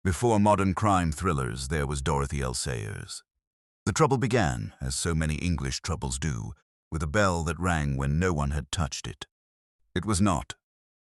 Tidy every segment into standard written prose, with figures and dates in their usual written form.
Before modern crime thrillers, there was Dorothy L. Sayers. The trouble began, as so many English troubles do, with a bell that rang when no one had touched it. It was not,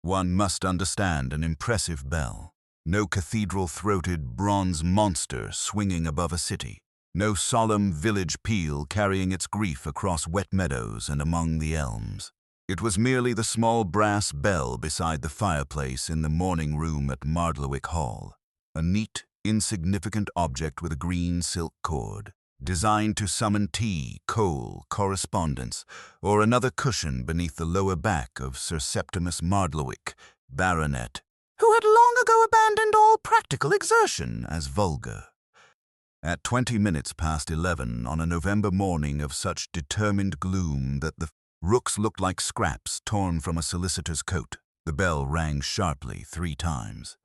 one must understand, an impressive bell. No cathedral-throated bronze monster swinging above a city. No solemn village peal carrying its grief across wet meadows and among the elms. It was merely the small brass bell beside the fireplace in the morning room at Mardlewick Hall. A neat, insignificant object with a green silk cord, designed to summon tea, coal, correspondence, or another cushion beneath the lower back of Sir Septimus Mardlewick, Baronet, who had long ago abandoned all practical exertion as vulgar. At 20 minutes past 11 on a November morning of such determined gloom that the rooks looked like scraps torn from a solicitor's coat, the bell rang sharply 3 times.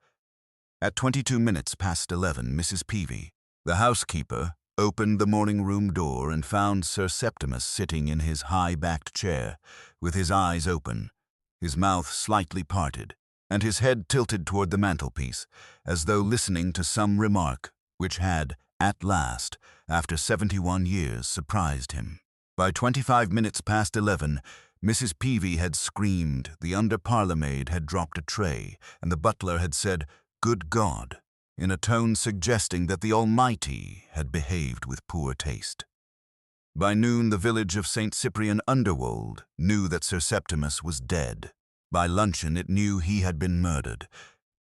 At 22 minutes past 11, Mrs. Peavy, the housekeeper, opened the morning room door and found Sir Septimus sitting in his high-backed chair, with his eyes open, his mouth slightly parted, and his head tilted toward the mantelpiece, as though listening to some remark which had, at last, after 71 years, surprised him. By 25 minutes past 11, Mrs. Peavy had screamed, the under-parlour-maid had dropped a tray, and the butler had said, "Good God," in a tone suggesting that the Almighty had behaved with poor taste. By noon, the village of St. Cyprian Underwold knew that Sir Septimus was dead. By luncheon, it knew he had been murdered.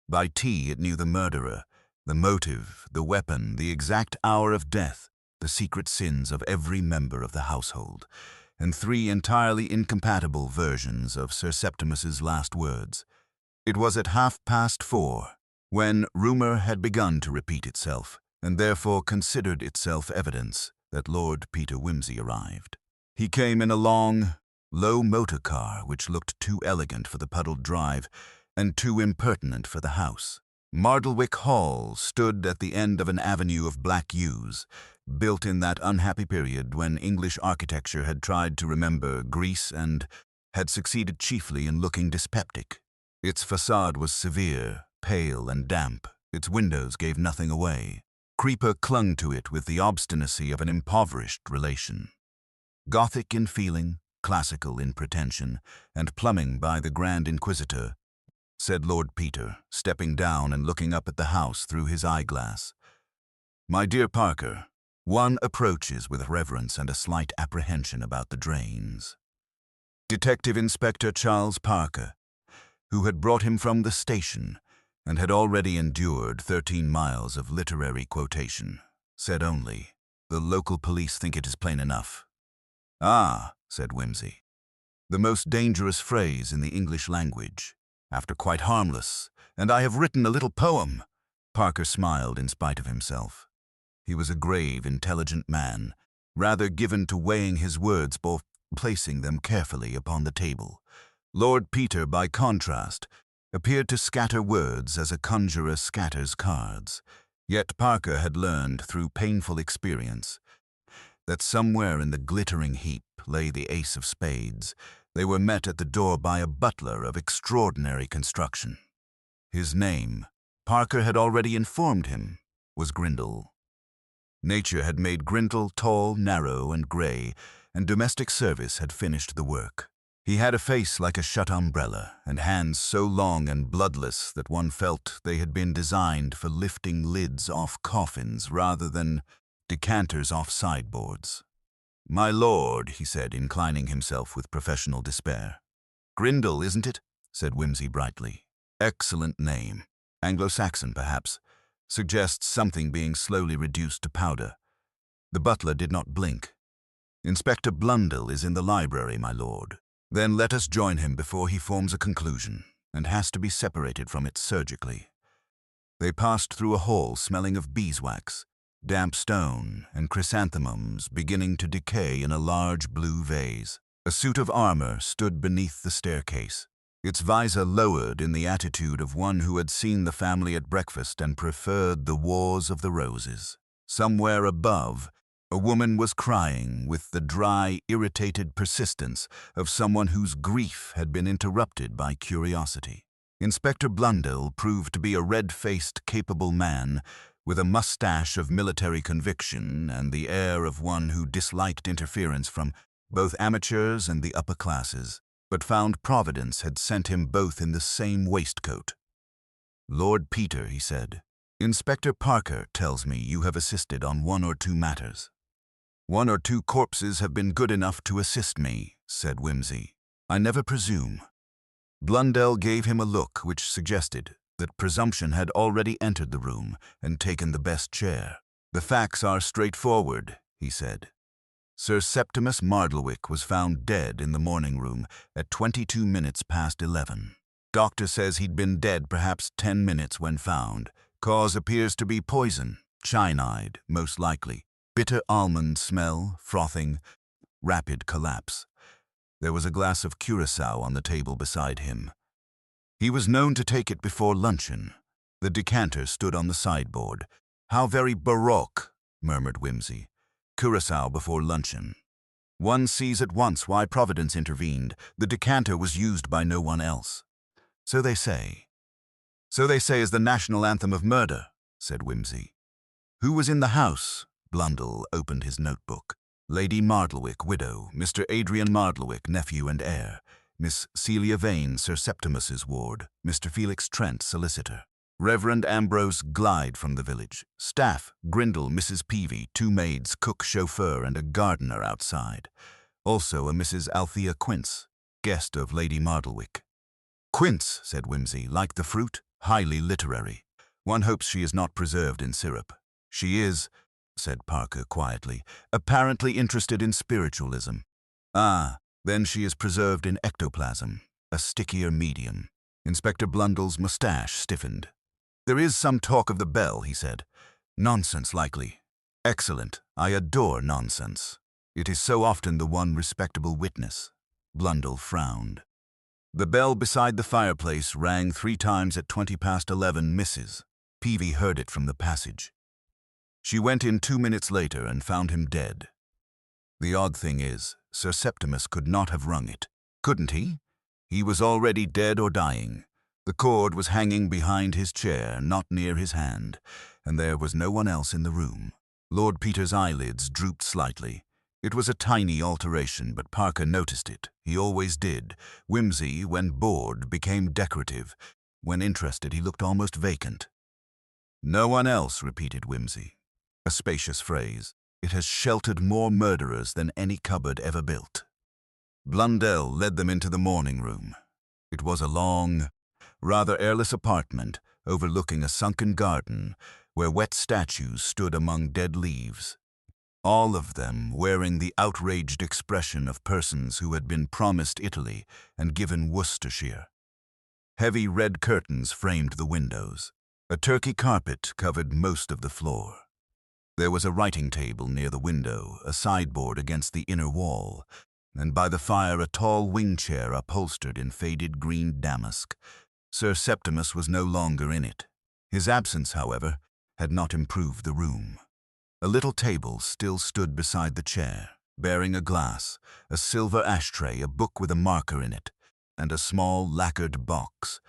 By tea, it knew the murderer, the motive, the weapon, the exact hour of death, the secret sins of every member of the household, and 3 entirely incompatible versions of Sir Septimus's last words. It was at 4:30, when rumour had begun to repeat itself, and therefore considered itself evidence, that Lord Peter Wimsey arrived. He came in a long, low motor car which looked too elegant for the puddled drive and too impertinent for the house. Mardlewick Hall stood at the end of an avenue of black yews, built in that unhappy period when English architecture had tried to remember Greece and had succeeded chiefly in looking dyspeptic. Its facade was severe, pale and damp. Its windows gave nothing away. Creeper clung to it with the obstinacy of an impoverished relation. Gothic in feeling, classical in pretension, and plumbing by the Grand Inquisitor, said Lord Peter, stepping down and looking up at the house through his eyeglass. "My dear Parker, one approaches with reverence and a slight apprehension about the drains." Detective Inspector Charles Parker, who had brought him from the station and had already endured 13 miles of literary quotation, said only, "The local police think it is plain enough." "Ah," said Wimsey, "the most dangerous phrase in the English language. After quite harmless, and I have written a little poem." Parker smiled in spite of himself. He was a grave, intelligent man, rather given to weighing his words before placing them carefully upon the table. Lord Peter, by contrast, appeared to scatter words as a conjurer scatters cards. Yet Parker had learned, through painful experience, that somewhere in the glittering heap lay the ace of spades. They were met at the door by a butler of extraordinary construction. His name, Parker had already informed him, was Grindle. Nature had made Grindle tall, narrow, and grey, and domestic service had finished the work. He had a face like a shut umbrella, and hands so long and bloodless that one felt they had been designed for lifting lids off coffins rather than decanters off sideboards. "My lord," he said, inclining himself with professional despair. "Grindle, isn't it?" said Wimsey brightly. "Excellent name. Anglo-Saxon, perhaps. Suggests something being slowly reduced to powder." The butler did not blink. "Inspector Blundell is in the library, my lord." "Then let us join him before he forms a conclusion, and has to be separated from it surgically." They passed through a hall smelling of beeswax, damp stone, and chrysanthemums beginning to decay in a large blue vase. A suit of armor stood beneath the staircase, its visor lowered in the attitude of one who had seen the family at breakfast and preferred the Wars of the Roses. Somewhere above, a woman was crying with the dry, irritated persistence of someone whose grief had been interrupted by curiosity. Inspector Blundell proved to be a red-faced, capable man with a mustache of military conviction and the air of one who disliked interference from both amateurs and the upper classes, but found Providence had sent him both in the same waistcoat. "Lord Peter," he said, "Inspector Parker tells me you have assisted on 1 or 2 matters." "1 or 2 corpses have been good enough to assist me," said Wimsey. "I never presume." Blundell gave him a look which suggested that presumption had already entered the room and taken the best chair. "The facts are straightforward," he said. "Sir Septimus Mardlewick was found dead in the morning room at 22 minutes past 11. Doctor says he'd been dead perhaps 10 minutes when found. Cause appears to be poison, cyanide, most likely. Bitter almond smell, frothing, rapid collapse. There was a glass of curacao on the table beside him. He was known to take it before luncheon. The decanter stood on the sideboard. "How very baroque," murmured Wimsey. "Curacao before luncheon. One sees at once why Providence intervened. The decanter was used by no one else." "So they say." "So they say is the national anthem of murder," said Wimsey. "Who was in the house?" Blundell opened his notebook. "Lady Mardlewick, widow, Mr. Adrian Mardlewick, nephew and heir, Miss Celia Vane, Sir Septimus's ward, Mr. Felix Trent, solicitor. Reverend Ambrose Glyde from the village. Staff, Grindle, Mrs. Peavy, 2 maids, cook, chauffeur, and a gardener outside. Also a Mrs. Althea Quince, guest of Lady Mardlewick." "Quince," said Wimsey, "like the fruit, highly literary. One hopes she is not preserved in syrup." "She is," said Parker quietly, "apparently interested in spiritualism." "Ah, then she is preserved in ectoplasm, a stickier medium." Inspector Blundell's mustache stiffened. "There is some talk of the bell," he said. "Nonsense, likely." "Excellent. I adore nonsense. It is so often the one respectable witness." Blundell frowned. "The bell beside the fireplace rang 3 times at 20 past 11, Mrs. Peavy heard it from the passage. She went in 2 minutes later and found him dead. The odd thing is, Sir Septimus could not have rung it. Couldn't he? He was already dead or dying. The cord was hanging behind his chair, not near his hand, and there was no one else in the room. Lord Peter's eyelids drooped slightly. It was a tiny alteration, but Parker noticed it. He always did. Wimsey, when bored, became decorative. When interested, he looked almost vacant. "No one else," repeated Wimsey. A spacious phrase. It has sheltered more murderers than any cupboard ever built. Blundell led them into the morning room. It was a long, rather airless apartment overlooking a sunken garden where wet statues stood among dead leaves, all of them wearing the outraged expression of persons who had been promised Italy and given Worcestershire. Heavy red curtains framed the windows. A Turkey carpet covered most of the floor. There was a writing table near the window, a sideboard against the inner wall, and by the fire a tall wing chair upholstered in faded green damask. Sir Septimus was no longer in it. His absence, however, had not improved the room. A little table still stood beside the chair, bearing a glass, a silver ashtray, a book with a marker in it, and a small lacquered box.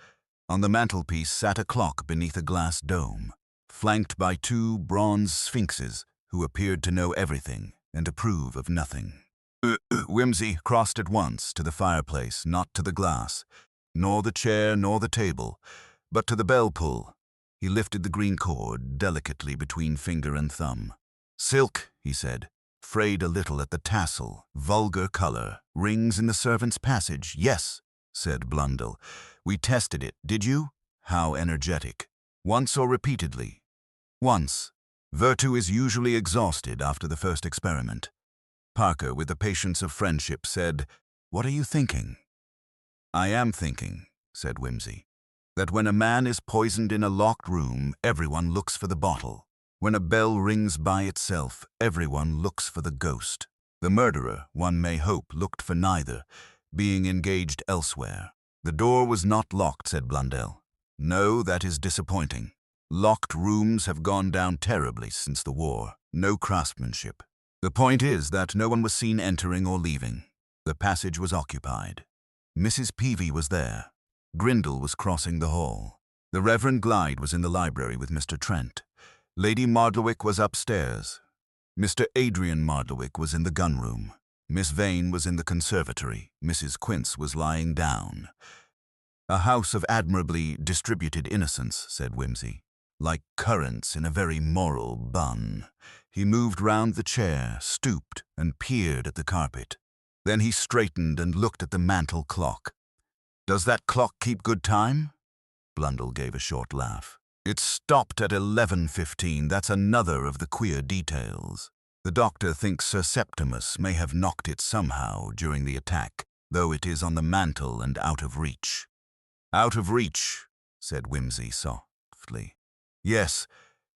On the mantelpiece sat a clock beneath a glass dome, flanked by 2 bronze sphinxes who appeared to know everything and approve of nothing. Wimsey crossed at once to the fireplace, not to the glass, nor the chair nor the table, but to the bell pull. He lifted the green cord delicately between finger and thumb. "Silk," he said, "frayed a little at the tassel, vulgar color, rings in the servants' passage." "Yes," said Blundell. "We tested it, did you?" "How energetic." "Once or repeatedly?" "Once. Virtue is usually exhausted after the first experiment." Parker, with the patience of friendship, said, "What are you thinking?" "I am thinking," said Wimsey, "that when a man is poisoned in a locked room, everyone looks for the bottle. When a bell rings by itself, everyone looks for the ghost. The murderer, one may hope, looked for neither, being engaged elsewhere." "The door was not locked," said Blundell. "No, that is disappointing. Locked rooms have gone down terribly since the war. No craftsmanship. The point is that no one was seen entering or leaving. The passage was occupied. Mrs. Peavy was there." Grindle was crossing the hall. The Reverend Glyde was in the library with Mr. Trent. Lady Mardlewick was upstairs. Mr. Adrian Mardlewick was in the gun-room. Miss Vane was in the conservatory. Mrs. Quince was lying down. "A house of admirably distributed innocence," said Wimsey, "like currants in a very moral bun." He moved round the chair, stooped, and peered at the carpet. Then he straightened and looked at the mantel clock. "Does that clock keep good time?" Blundell gave a short laugh. "It stopped at 11:15. That's another of the queer details. The doctor thinks Sir Septimus may have knocked it somehow during the attack, though it is on the mantel and out of reach." "Out of reach," said Wimsey softly. "Yes,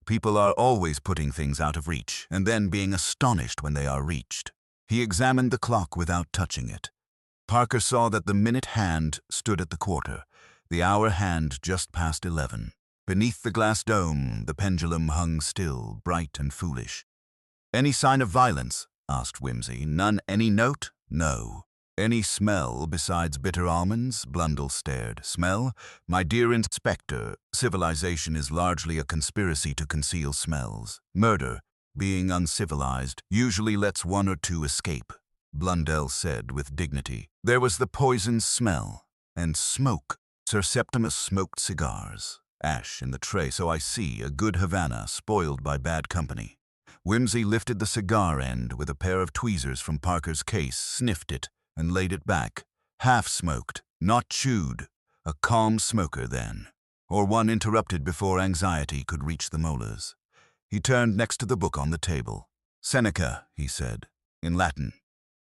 people are always putting things out of reach, and then being astonished when they are reached." He examined the clock without touching it. Parker saw that the minute hand stood at the quarter, the hour hand just past 11. Beneath the glass dome, the pendulum hung still, bright and foolish. "Any sign of violence?" asked Wimsey. "None. Any note?" "No." "Any smell besides bitter almonds?" Blundell stared. "Smell? My dear Inspector, civilization is largely a conspiracy to conceal smells. Murder, being uncivilized, usually lets one or two escape," Blundell said with dignity. "There was the poison smell. And smoke. Sir Septimus smoked cigars. Ash in the tray, so I see, a good Havana, spoiled by bad company." Wimsey lifted the cigar end with a pair of tweezers from Parker's case, sniffed it, and laid it back. "Half-smoked, not chewed. A calm smoker, then. Or one interrupted before anxiety could reach the molars." He turned next to the book on the table. "Seneca," he said, "in Latin.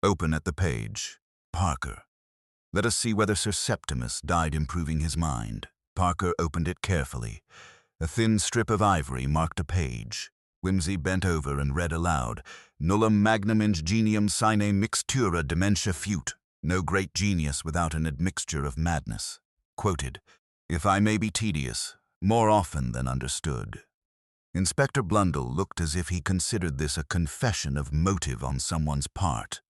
Open at the page. Parker. Let us see whether Sir Septimus died improving his mind." Parker opened it carefully. A thin strip of ivory marked a page. Wimsey bent over and read aloud, "Nullum magnum ingenium sine mixtura dementia fut." No great genius without an admixture of madness. Quoted, "If I may be tedious, more often than understood." Inspector Blundell looked as if he considered this a confession of motive on someone's part,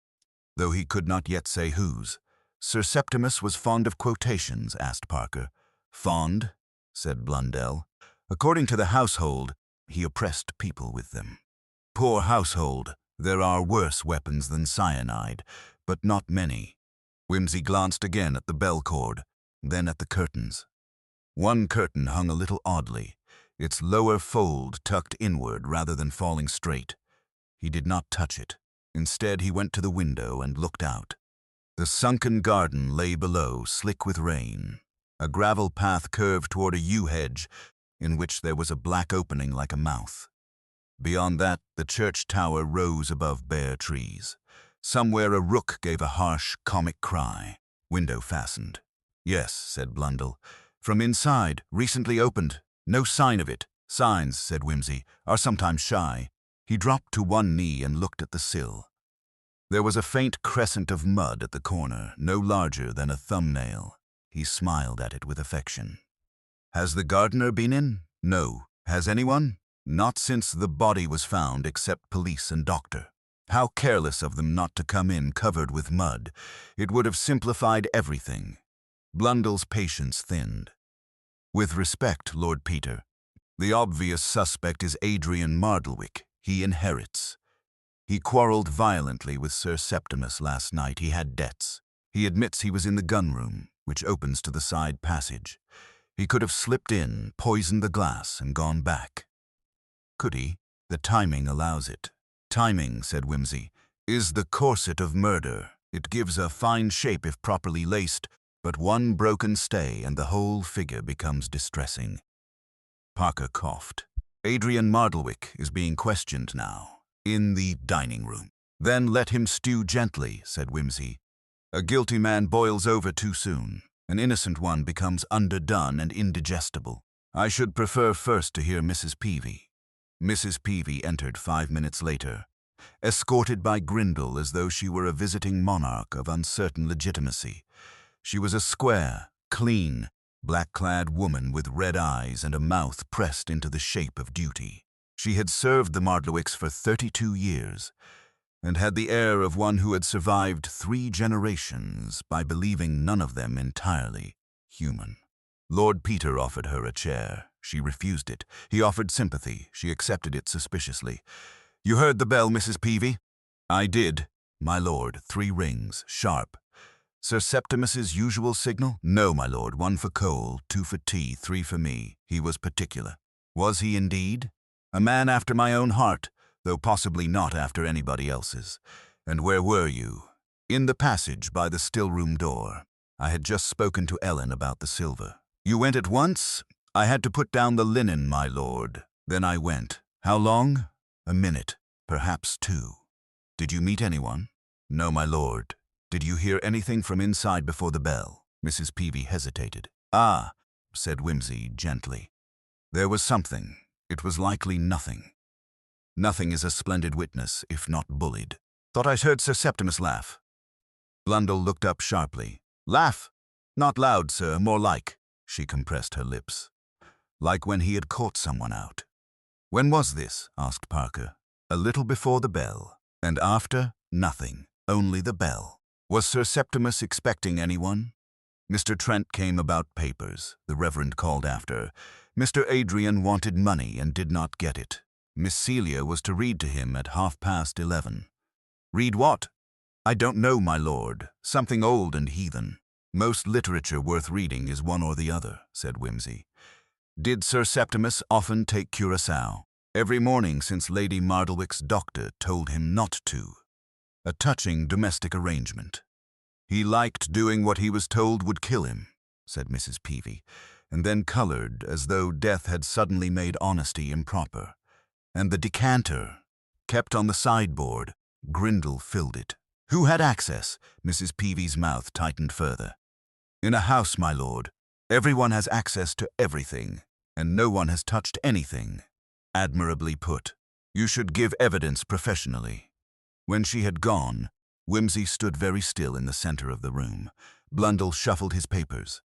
though he could not yet say whose. "Sir Septimus was fond of quotations?" asked Parker. "Fond," said Blundell. "According to the household, he oppressed people with them." "Poor household. There are worse weapons than cyanide, but not many." Wimsey glanced again at the bell cord, then at the curtains. One curtain hung a little oddly, its lower fold tucked inward rather than falling straight. He did not touch it. Instead, he went to the window and looked out. The sunken garden lay below, slick with rain. A gravel path curved toward a yew hedge, in which there was a black opening like a mouth. Beyond that, the church tower rose above bare trees. Somewhere a rook gave a harsh, comic cry. Window fastened. "Yes," said Blundell. "From inside, recently opened. No sign of it." "Signs," said Wimsey, "are sometimes shy." He dropped to one knee and looked at the sill. There was a faint crescent of mud at the corner, no larger than a thumbnail. He smiled at it with affection. "Has the gardener been in?" "No." "Has anyone?" "Not since the body was found, except police and doctor." How careless of them not to come in covered with mud. It would have simplified everything. Blundell's patience thinned. "With respect, Lord Peter, the obvious suspect is Adrian Mardlewick. He inherits. He quarreled violently with Sir Septimus last night. He had debts. He admits he was in the gun-room, which opens to the side passage. He could have slipped in, poisoned the glass, and gone back." "Could he? The timing allows it." "Timing," said Wimsey, "is the corset of murder. It gives a fine shape if properly laced, but one broken stay and the whole figure becomes distressing." Parker coughed. "Adrian Mardlewick is being questioned now, in the dining room." "Then let him stew gently," said Wimsey. "A guilty man boils over too soon. An innocent one becomes underdone and indigestible. I should prefer first to hear Mrs. Peavy." Mrs. Peavy entered 5 minutes later, escorted by Grindle as though she were a visiting monarch of uncertain legitimacy. She was a square, clean, black-clad woman with red eyes and a mouth pressed into the shape of duty. She had served the Mardlewicks for 32 years, and had the air of one who had survived 3 generations by believing none of them entirely human. Lord Peter offered her a chair. She refused it. He offered sympathy. She accepted it suspiciously. "You heard the bell, Mrs. Peavy?" "I did, my lord. 3 rings, sharp." "Sir Septimus's usual signal?" "No, my lord. 1 for coal, 2 for tea, 3 for me. He was particular." "Was he indeed?" "A man after my own heart, though possibly not after anybody else's." "And where were you?" "In the passage by the still-room door. I had just spoken to Ellen about the silver." "You went at once?" "I had to put down the linen, my lord. Then I went." "How long?" "A minute, perhaps 2. "Did you meet anyone?" "No, my lord." "Did you hear anything from inside before the bell?" Mrs. Peavy hesitated. "Ah," said Wimsey gently. "There was something. It was likely nothing. Nothing is a splendid witness, if not bullied." "Thought I heard Sir Septimus laugh." Blundell looked up sharply. "Laugh? Not loud, sir, more like." She compressed her lips. "Like when he had caught someone out." "When was this?" asked Parker. "A little before the bell." "And after?" "Nothing. Only the bell." "Was Sir Septimus expecting anyone?" "Mr. Trent came about papers," the Reverend called after. "Mr. Adrian wanted money and did not get it. Miss Celia was to read to him at 11:30. "Read what?" "I don't know, my lord. Something old and heathen." "Most literature worth reading is one or the other," said Wimsey. "Did Sir Septimus often take Curaçao?" "Every morning since Lady Mardlewick's doctor told him not to." "A touching domestic arrangement." "He liked doing what he was told would kill him," said Mrs. Peavy, and then colored as though death had suddenly made honesty improper. "And the decanter, kept on the sideboard. Grindle filled it." "Who had access?" Mrs. Peavy's mouth tightened further. "In a house, my lord. Everyone has access to everything, and no one has touched anything." "Admirably put. You should give evidence professionally." When she had gone, Wimsey stood very still in the center of the room. Blundell shuffled his papers.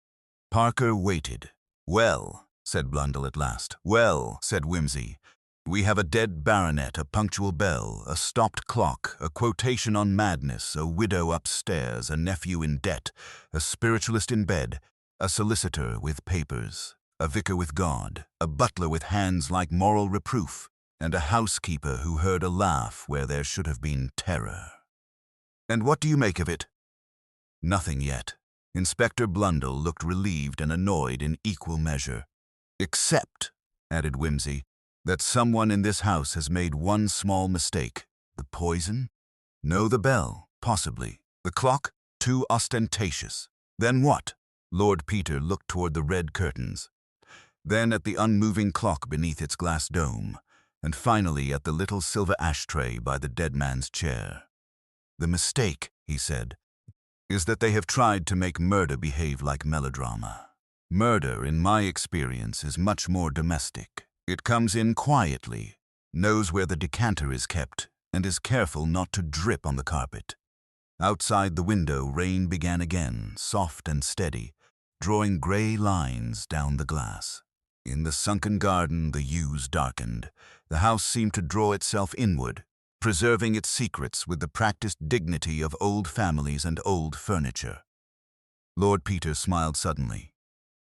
Parker waited. "Well," said Blundell at last. "Well," said Wimsey. "We have a dead baronet, a punctual bell, a stopped clock, a quotation on madness, a widow upstairs, a nephew in debt, a spiritualist in bed, a solicitor with papers, a vicar with God, a butler with hands like moral reproof, and a housekeeper who heard a laugh where there should have been terror. And what do you make of it?" "Nothing yet." Inspector Blundell looked relieved and annoyed in equal measure. "Except," added Wimsey, "that someone in this house has made one small mistake." "The poison?" "No, the bell, possibly. The clock, too ostentatious." "Then what?" Lord Peter looked toward the red curtains, then at the unmoving clock beneath its glass dome, and finally at the little silver ashtray by the dead man's chair. "The mistake," he said, "is that they have tried to make murder behave like melodrama. Murder, in my experience, is much more domestic. It comes in quietly, knows where the decanter is kept, and is careful not to drip on the carpet." Outside the window, rain began again, soft and steady, drawing gray lines down the glass. In the sunken garden, the yews darkened. The house seemed to draw itself inward, preserving its secrets with the practiced dignity of old families and old furniture. Lord Peter smiled suddenly.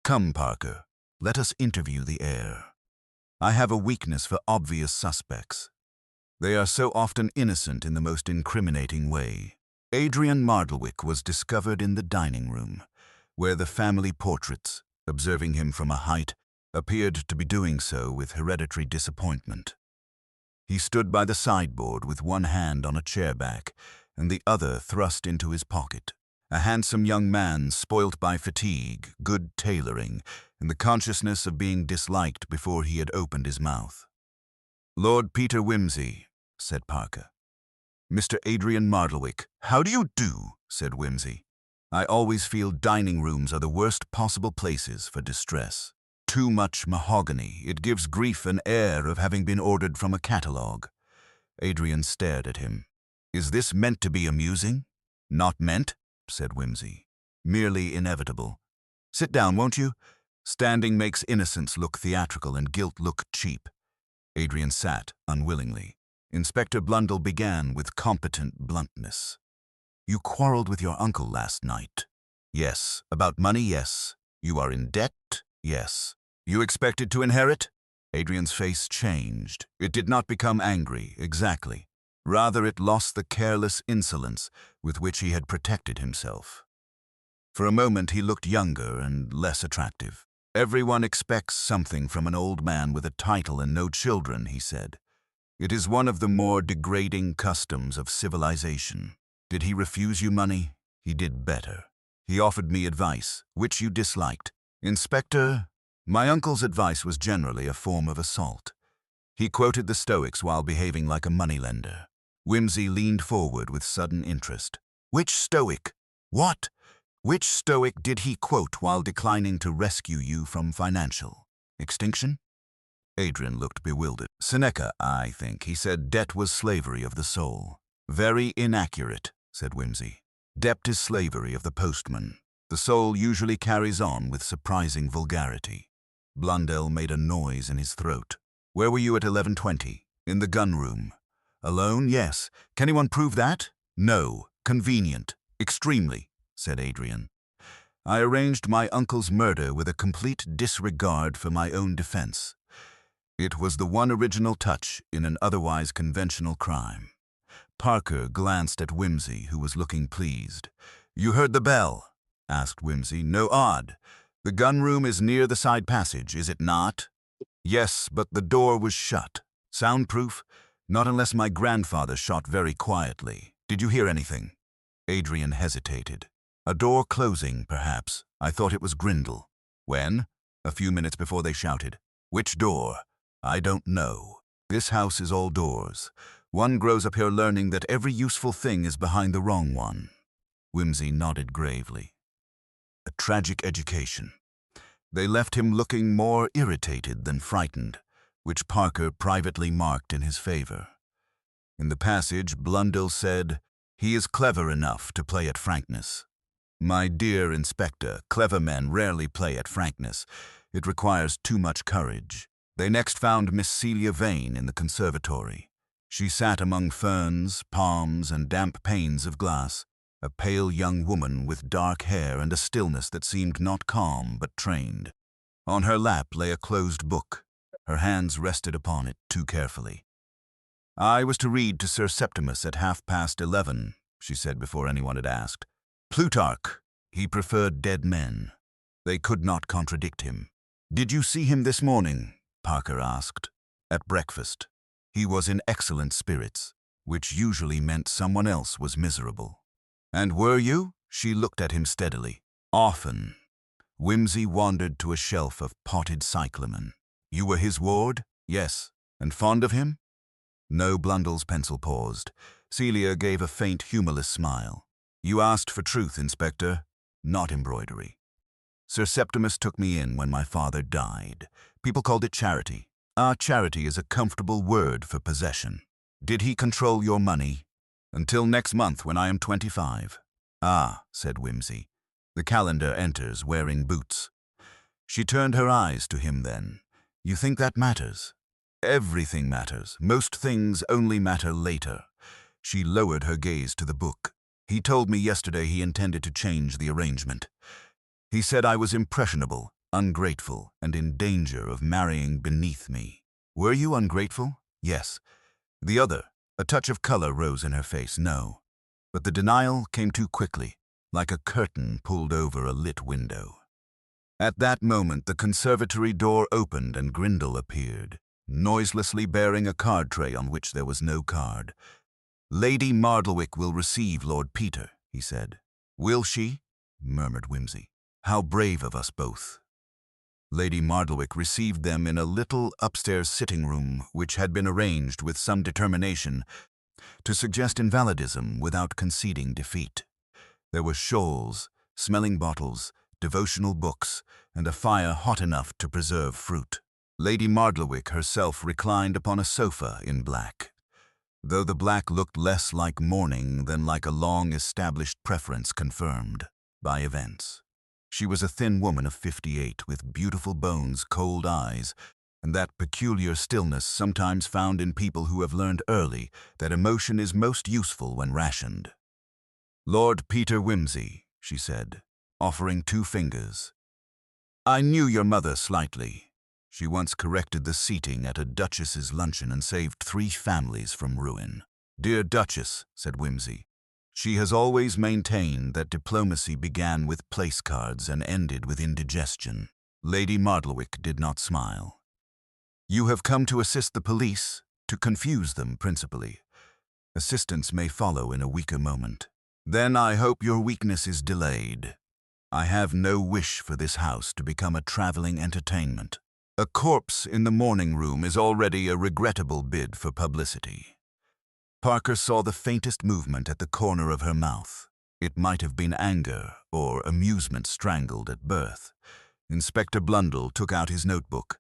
"Come, Parker, let us interview the heir. I have a weakness for obvious suspects. They are so often innocent in the most incriminating way. Adrian Mardlewick was discovered in the dining room, where the family portraits, observing him from a height, appeared to be doing so with hereditary disappointment. He stood by the sideboard with one hand on a chair back and the other thrust into his pocket. A handsome young man spoilt by fatigue, good tailoring, and the consciousness of being disliked before he had opened his mouth. "Lord Peter Wimsey," said Parker. "Mr. Adrian Mardlewick." "How do you do?" said Wimsey. "I always feel dining rooms are the worst possible places for distress. Too much mahogany. It gives grief an air of having been ordered from a catalogue." Adrian stared at him. "Is this meant to be amusing?" "Not meant," said Wimsey. "Merely inevitable. Sit down, won't you? Standing makes innocence look theatrical and guilt look cheap." Adrian sat, unwillingly. Inspector Blundell began with competent bluntness. "You quarreled with your uncle last night." "Yes. About money, yes. You are in debt? Yes. You expected to inherit? Adrian's face changed. It did not become angry, exactly. Rather, it lost the careless insolence with which he had protected himself. For a moment, he looked younger and less attractive. Everyone expects something from an old man with a title and no children, he said. It is one of the more degrading customs of civilization. Did he refuse you money? He did better. He offered me advice, which you disliked. Inspector, my uncle's advice was generally a form of assault. He quoted the Stoics while behaving like a moneylender. Wimsey leaned forward with sudden interest. Which Stoic? What? Which Stoic did he quote while declining to rescue you from financial extinction? Adrian looked bewildered. Seneca, I think. He said debt was slavery of the soul. Very inaccurate, said Wimsey. Debt is slavery of the postman. The soul usually carries on with surprising vulgarity. Blundell made a noise in his throat. Where were you at 11:20? In the gun room. Alone? Yes. Can anyone prove that? No. Convenient. Extremely, said Adrian. I arranged my uncle's murder with a complete disregard for my own defense. It was the one original touch in an otherwise conventional crime. Parker glanced at Wimsey, who was looking pleased. You heard the bell? Asked Wimsey. No odd. The gun room is near the side passage, is it not? Yes, but the door was shut. Soundproof? Not unless my grandfather shot very quietly. Did you hear anything? Adrian hesitated. A door closing, perhaps. I thought it was Grindle. When? A few minutes before they shouted. Which door? I don't know. This house is all doors. One grows up here learning that every useful thing is behind the wrong one. Wimsey nodded gravely. A tragic education. They left him looking more irritated than frightened, which Parker privately marked in his favor. In the passage, Blundell said, He is clever enough to play at frankness. My dear Inspector, clever men rarely play at frankness. It requires too much courage. They next found Miss Celia Vane in the conservatory. She sat among ferns, palms, and damp panes of glass, a pale young woman with dark hair and a stillness that seemed not calm but trained. On her lap lay a closed book. Her hands rested upon it too carefully. I was to read to Sir Septimus at 11:30, she said before anyone had asked. Plutarch. He preferred dead men. They could not contradict him. Did you see him this morning? Parker asked. At breakfast. He was in excellent spirits, which usually meant someone else was miserable. And were you? She looked at him steadily. Often. Wimsey wandered to a shelf of potted cyclamen. You were his ward? Yes. And fond of him? No. Blundell's pencil paused. Celia gave a faint, humorless smile. You asked for truth, Inspector, not embroidery. Sir Septimus took me in when my father died. People called it charity. Charity is a comfortable word for possession. Did he control your money? Until next month when I am 25. Said Wimsey. The calendar enters wearing boots. She turned her eyes to him then. You think that matters? Everything matters. Most things only matter later. She lowered her gaze to the book. He told me yesterday he intended to change the arrangement. He said I was impressionable, ungrateful, and in danger of marrying beneath me. Were you ungrateful? Yes. The other, a touch of color rose in her face. No. But the denial came too quickly, like a curtain pulled over a lit window. At that moment, the conservatory door opened and Grindle appeared, noiselessly bearing a card tray on which there was no card. Lady Mardlewick will receive Lord Peter, he said. Will she? Murmured Wimsey. How brave of us both. Lady Mardlewick received them in a little upstairs sitting room which had been arranged with some determination to suggest invalidism without conceding defeat. There were shawls, smelling bottles, devotional books, and a fire hot enough to preserve fruit. Lady Mardlewick herself reclined upon a sofa in black, though the black looked less like mourning than like a long-established preference confirmed by events. She was a thin woman of 58 with beautiful bones, cold eyes, and that peculiar stillness sometimes found in people who have learned early that emotion is most useful when rationed. Lord Peter Wimsey, she said, offering 2 fingers. I knew your mother slightly. She once corrected the seating at a duchess's luncheon and saved 3 families from ruin. Dear Duchess, said Wimsey, she has always maintained that diplomacy began with place cards and ended with indigestion. Lady Mardlewick did not smile. You have come to assist the police, to confuse them principally. Assistance may follow in a weaker moment. Then I hope your weakness is delayed. I have no wish for this house to become a traveling entertainment. A corpse in the morning room is already a regrettable bid for publicity. Parker saw the faintest movement at the corner of her mouth. It might have been anger or amusement strangled at birth. Inspector Blundell took out his notebook.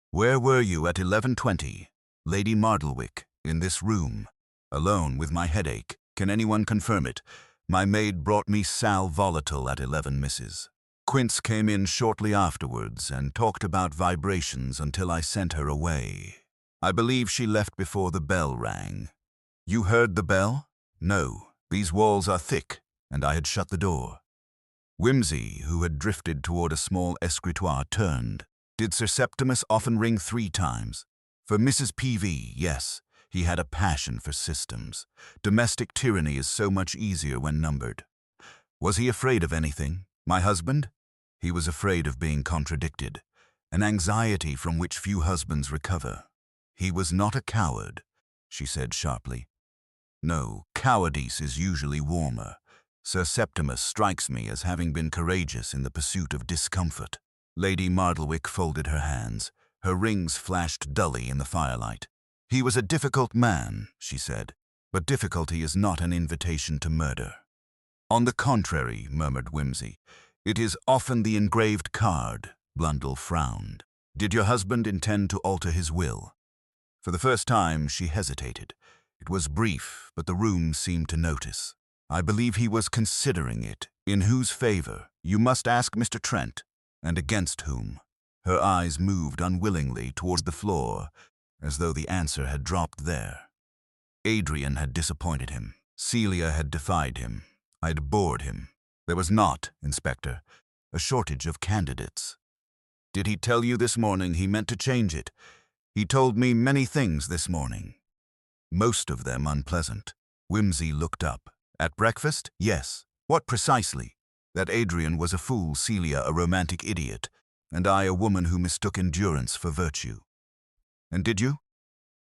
Where were you at 11:20? Lady Mardlewick, in this room, alone with my headache. Can anyone confirm it? My maid brought me sal volatile at 11 Mrs. Quince came in shortly afterwards and talked about vibrations until I sent her away. I believe she left before the bell rang. You heard the bell? No, these walls are thick, and I had shut the door. Wimsey, who had drifted toward a small escritoire, turned. Did Sir Septimus often ring 3 times? For Mrs. Peavy, yes. He had a passion for systems. Domestic tyranny is so much easier when numbered. Was he afraid of anything? My husband? He was afraid of being contradicted, an anxiety from which few husbands recover. He was not a coward, she said sharply. No, cowardice is usually warmer. Sir Septimus strikes me as having been courageous in the pursuit of discomfort. Lady Mardlewick folded her hands. Her rings flashed dully in the firelight. He was a difficult man, she said, but difficulty is not an invitation to murder. On the contrary, murmured Wimsey, it is often the engraved card. Blundell frowned. Did your husband intend to alter his will? For the first time, she hesitated. It was brief, but the room seemed to notice. I believe he was considering it. In whose favor? You must ask Mr. Trent. And against whom? Her eyes moved unwillingly toward the floor, as though the answer had dropped there. Adrian had disappointed him. Celia had defied him. I had bored him. There was not, Inspector, a shortage of candidates. Did he tell you this morning he meant to change it? He told me many things this morning. Most of them unpleasant. Wimsey looked up. At breakfast? Yes. What precisely? That Adrian was a fool, Celia a romantic idiot, and I a woman who mistook endurance for virtue. And did you?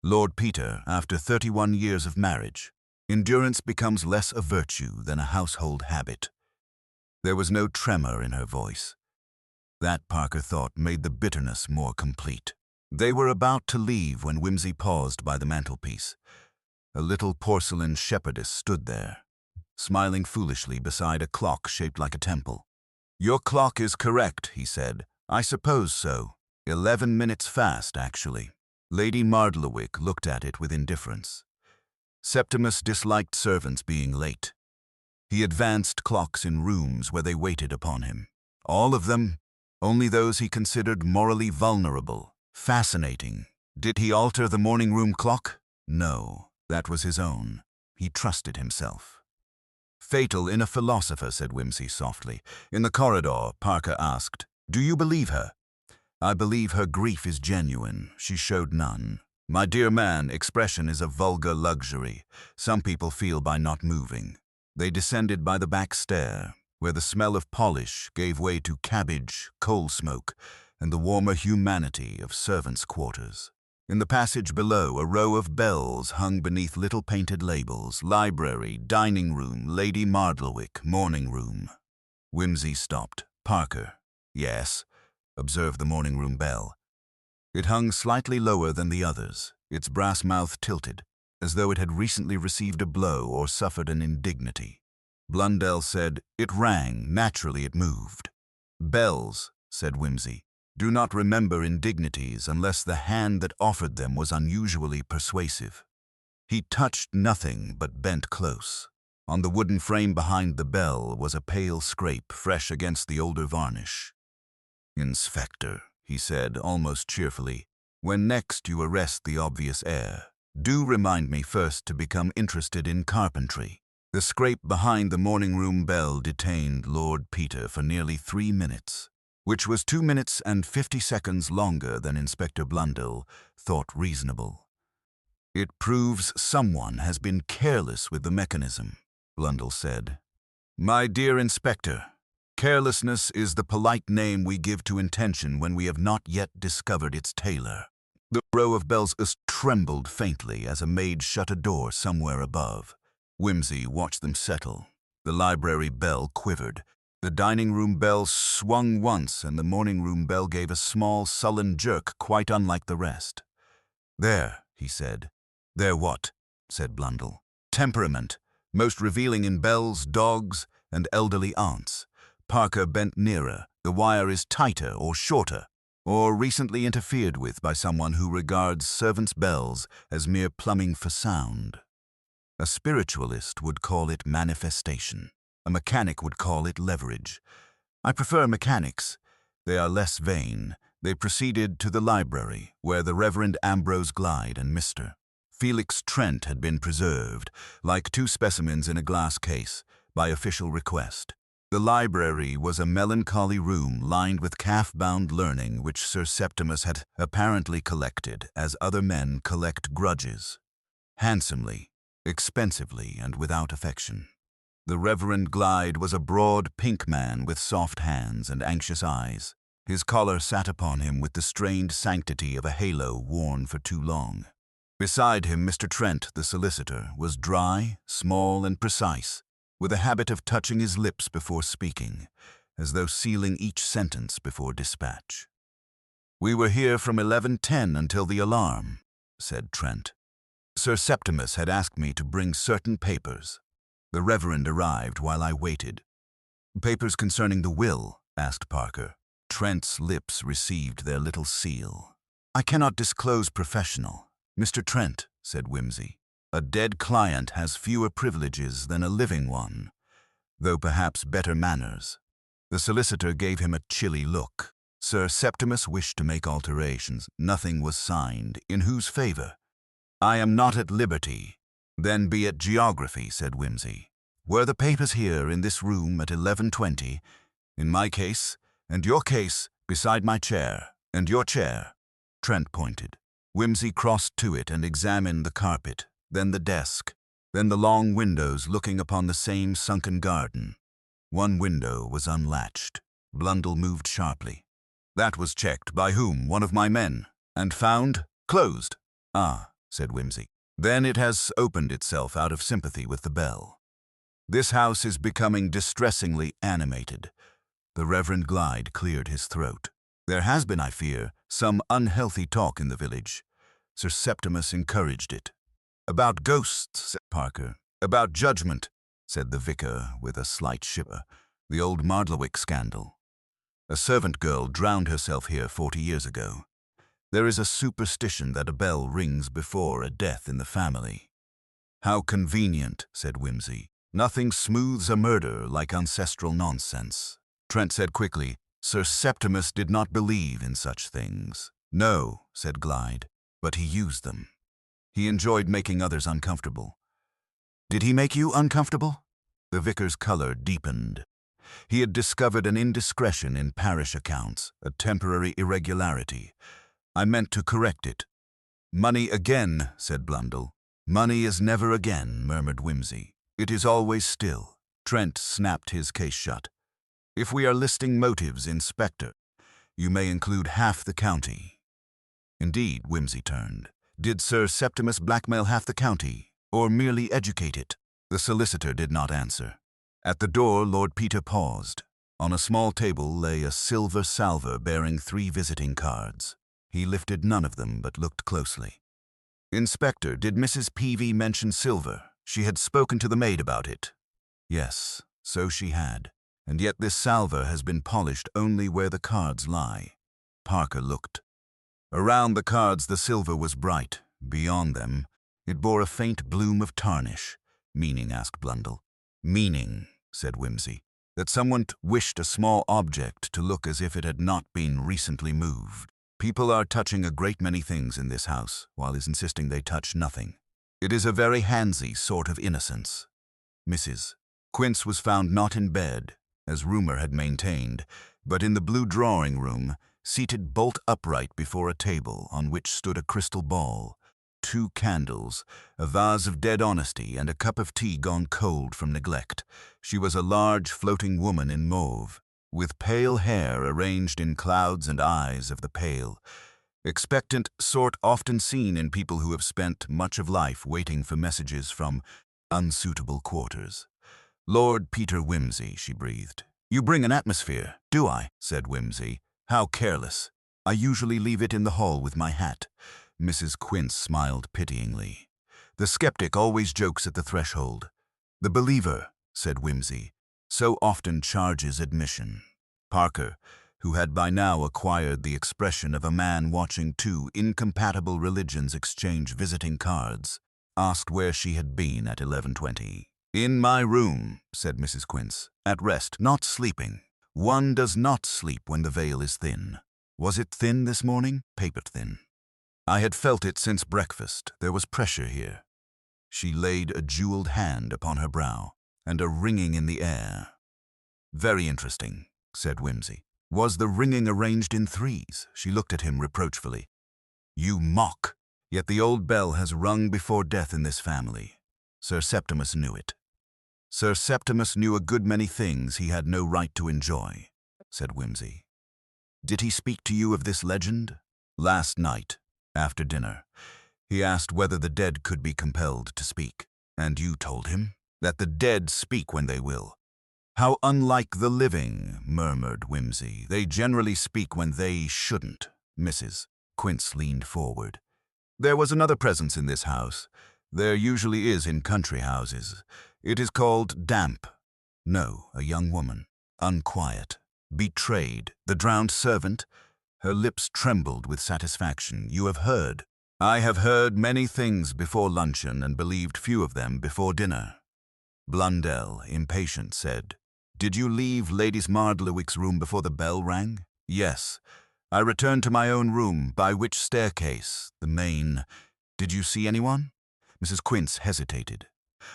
Lord Peter, after 31 years of marriage, endurance becomes less a virtue than a household habit. There was no tremor in her voice. That, Parker thought, made the bitterness more complete. They were about to leave when Wimsey paused by the mantelpiece. A little porcelain shepherdess stood there, smiling foolishly beside a clock shaped like a temple. Your clock is correct, he said. I suppose so. 11 minutes fast, actually. Lady Mardlewick looked at it with indifference. Septimus disliked servants being late. He advanced clocks in rooms where they waited upon him. All of them, only those he considered morally vulnerable. Fascinating. Did he alter the morning room clock? No, that was his own. He trusted himself. Fatal in a philosopher, said Wimsey softly. In the corridor, Parker asked, Do you believe her? I believe her grief is genuine. She showed none. My dear man, expression is a vulgar luxury. Some people feel by not moving. They descended by the back stair, where the smell of polish gave way to cabbage, coal smoke, and the warmer humanity of servants' quarters. In the passage below, a row of bells hung beneath little painted labels: library, dining room, Lady Mardlewick, morning room. Wimsey stopped. Parker. Yes, observed the morning room bell. It hung slightly lower than the others, its brass mouth tilted, as though it had recently received a blow or suffered an indignity. Blundell said, It rang, naturally it moved. Bells, said Wimsey, do not remember indignities unless the hand that offered them was unusually persuasive. He touched nothing but bent close. On the wooden frame behind the bell was a pale scrape fresh against the older varnish. Inspector, he said almost cheerfully, when next you arrest the obvious heir, do remind me first to become interested in carpentry. The scrape behind the morning room bell detained Lord Peter for nearly 3 minutes. which was 2 minutes and 50 seconds longer than Inspector Blundell thought reasonable. "It proves someone has been careless with the mechanism," Blundell said. "My dear Inspector, carelessness is the polite name we give to intention when we have not yet discovered its tailor." The row of bells trembled faintly as a maid shut a door somewhere above. Wimsey watched them settle. The library bell quivered. The dining room bell swung once, and the morning room bell gave a small, sullen jerk quite unlike the rest. "There," he said. "There what?" said Blundell. "Temperament, most revealing in bells, dogs, and elderly aunts." Parker bent nearer. "The wire is tighter or shorter, or recently interfered with by someone who regards servants' bells as mere plumbing for sound. A spiritualist would call it manifestation. A mechanic would call it leverage. I prefer mechanics. They are less vain." They proceeded to the library, where the Reverend Ambrose Glyde and Mr. Felix Trent had been preserved, like two specimens in a glass case, by official request. The library was a melancholy room lined with calf-bound learning which Sir Septimus had apparently collected as other men collect grudges. Handsomely, expensively, and without affection. The Reverend Glyde was a broad pink man with soft hands and anxious eyes. His collar sat upon him with the strained sanctity of a halo worn for too long. Beside him, Mr. Trent, the solicitor, was dry, small, and precise, with a habit of touching his lips before speaking, as though sealing each sentence before dispatch. "We were here from 11:10 until the alarm," said Trent. "Sir Septimus had asked me to bring certain papers. The Reverend arrived while I waited." "Papers concerning the will?" asked Parker. Trent's lips received their little seal. "I cannot disclose professional." "Mr. Trent," said Wimsey, "a dead client has fewer privileges than a living one, though perhaps better manners." The solicitor gave him a chilly look. Sir Septimus wished to make alterations. Nothing was signed. "In whose favor?" "I am not at liberty." "Then be at geography," said Wimsey. "Were the papers here in this room at 11:20, in my case, and your case, beside my chair, and your chair?" Trent pointed. Wimsey crossed to it and examined the carpet, then the desk, then the long windows looking upon the same sunken garden. One window was unlatched. Blundell moved sharply. "That was checked. By whom? One of my men. And found closed." "Ah," said Wimsey. "Then it has opened itself out of sympathy with the bell." "This house is becoming distressingly animated." The Reverend Glyde cleared his throat. "There has been, I fear, some unhealthy talk in the village. Sir Septimus encouraged it." "About ghosts," said Parker. "About judgment," said the vicar with a slight shiver. "The old Mardlewick scandal. A servant girl drowned herself here 40 years ago. There is a superstition that a bell rings before a death in the family." "How convenient," said Wimsey. "Nothing smooths a murder like ancestral nonsense." Trent said quickly, "Sir Septimus did not believe in such things." "No," said Glyde, "but he used them. He enjoyed making others uncomfortable." "Did he make you uncomfortable?" The vicar's color deepened. He had discovered an indiscretion in parish accounts, a temporary irregularity. "I meant to correct it." "Money again," said Blundell. "Money is never again," murmured Wimsey. "It is always still." Trent snapped his case shut. "If we are listing motives, Inspector, you may include half the county." "Indeed," Wimsey turned. "Did Sir Septimus blackmail half the county, or merely educate it?" The solicitor did not answer. At the door, Lord Peter paused. On a small table lay a silver salver bearing 3 visiting cards. He lifted none of them, but looked closely. "Inspector, did Mrs. Peavy mention silver? She had spoken to the maid about it." "Yes, so she had. And yet this salver has been polished only where the cards lie." Parker looked. Around the cards the silver was bright. Beyond them, it bore a faint bloom of tarnish. "Meaning?" asked Blundell. "Meaning," said Wimsey, "that someone wished a small object to look as if it had not been recently moved. People are touching a great many things in this house, while he's insisting they touch nothing. It is a very handsy sort of innocence." Mrs. Quince was found not in bed, as rumor had maintained, But in the blue drawing room, seated bolt upright before a table on which stood a crystal ball, 2 candles, a vase of dead honesty, and a cup of tea gone cold from neglect, she was a large floating woman in mauve, with pale hair arranged in clouds and eyes of the pale, expectant sort often seen in people who have spent much of life waiting for messages from unsuitable quarters. "Lord Peter Wimsey," she breathed. "You bring an atmosphere." "Do I?" said Wimsey. "How careless. I usually leave it in the hall with my hat." Mrs. Quince smiled pityingly. "The skeptic always jokes at the threshold. The believer," said Wimsey, "so often charges admission." Parker, who had by now acquired the expression of a man watching 2 incompatible religions exchange visiting cards, asked where she had been at 11:20. "In my room," said Mrs. Quince, "at rest, not sleeping. One does not sleep when the veil is thin. Was it thin this morning?" "Paper thin. I had felt it since breakfast. There was pressure here." She laid a jeweled hand upon her brow, and a ringing in the air. "Very interesting," said Wimsey. "Was the ringing arranged in 3s? She looked at him reproachfully. "You mock. Yet the old bell has rung before death in this family. Sir Septimus knew it." "Sir Septimus knew a good many things he had no right to enjoy," said Wimsey. "Did he speak to you of this legend?" "Last night, after dinner. He asked whether the dead could be compelled to speak." "And you told him?" "That the dead speak when they will." "How unlike the living," murmured Wimsey. "They generally speak when they shouldn't." Mrs. Quince leaned forward. "There was another presence in this house. There usually is in country houses. It is called damp." "No, a young woman. Unquiet. Betrayed. The drowned servant?" Her lips trembled with satisfaction. "You have heard." "I have heard many things before luncheon and believed few of them before dinner." Blundell, impatient, said, "Did you leave Lady Mardlewick's room before the bell rang?" "Yes. I returned to my own room. By which staircase?" "The main." "Did you see anyone?" Mrs. Quince hesitated.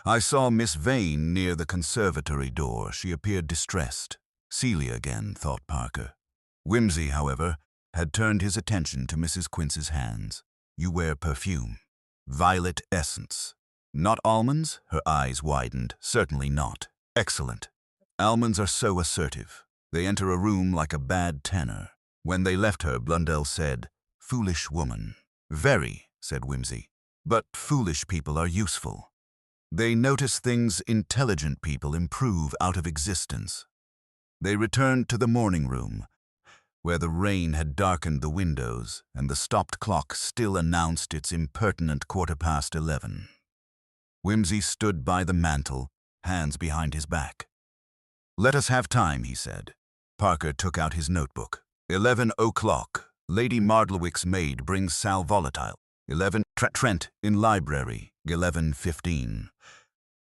"I saw Miss Vane near the conservatory door. She appeared distressed." Celia again, thought Parker. Wimsey, however, had turned his attention to Mrs. Quince's hands. "You wear perfume." "Violet essence." "Not almonds?" Her eyes widened. "Certainly not." "Excellent. Almonds are so assertive. They enter a room like a bad tenor." When they left her, Blundell said, "Foolish woman." "Very," said Wimsey. "But foolish people are useful. They notice things intelligent people improve out of existence." They returned to the morning room, where the rain had darkened the windows and the stopped clock still announced its impertinent 11:15. Wimsey stood by the mantel, hands behind his back. "Let us have time," he said. Parker took out his notebook. 11 o'clock. Lady Mardlewick's maid brings sal volatile. 11. Trent in library. 11:15.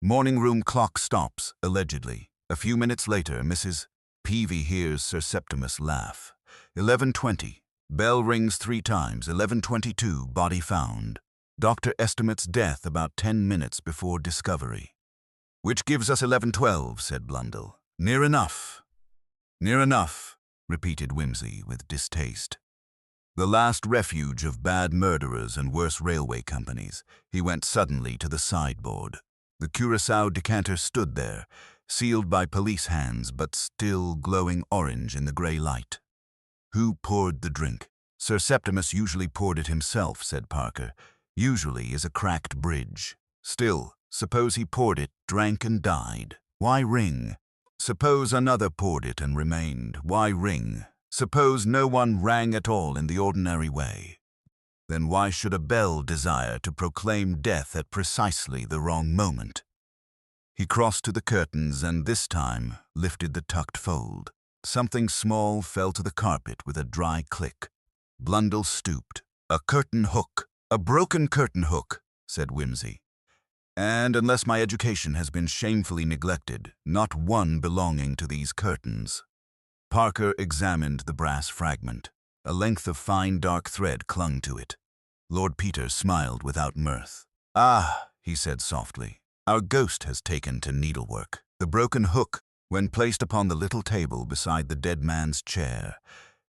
Morning room clock stops, allegedly. A few minutes later, Mrs. Peavy hears Sir Septimus laugh. 11:20. Bell rings 3 times. 11:22. Body found. Doctor estimates death about 10 minutes before discovery. "Which gives us 11:12, said Blundell. "Near enough." "Near enough," repeated Wimsey with distaste. The last refuge of bad murderers and worse railway companies, he went suddenly to the sideboard. The Curaçao decanter stood there, sealed by police hands but still glowing orange in the grey light. Who poured the drink? "Sir Septimus usually poured it himself," said Parker. "Usually is a cracked bridge. Still, suppose he poured it, drank and died. Why ring? Suppose another poured it and remained. Why ring? Suppose no one rang at all in the ordinary way. Then why should a bell desire to proclaim death at precisely the wrong moment?" He crossed to the curtains and this time lifted the tucked fold. Something small fell to the carpet with a dry click. Blundell stooped. "A curtain hook. A broken curtain hook," said Wimsey. "And unless my education has been shamefully neglected, not one belonging to these curtains." Parker examined the brass fragment. A length of fine dark thread clung to it. Lord Peter smiled without mirth. "Ah," he said softly, "our ghost has taken to needlework. The broken hook when placed upon the little table beside the dead man's chair,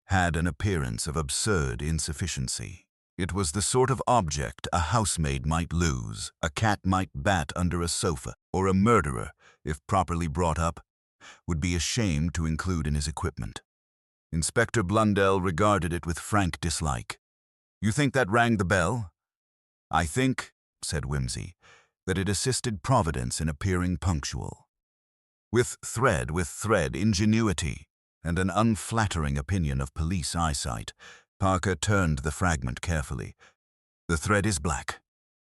had an appearance of absurd insufficiency. It was the sort of object a housemaid might lose, a cat might bat under a sofa, or a murderer, if properly brought up, would be ashamed to include in his equipment. Inspector Blundell regarded it with frank dislike. "You think that rang the bell?" "I think," said Wimsey, "that it assisted Providence in appearing punctual." With thread, ingenuity, and an unflattering opinion of police eyesight, Parker turned the fragment carefully. "The thread is black,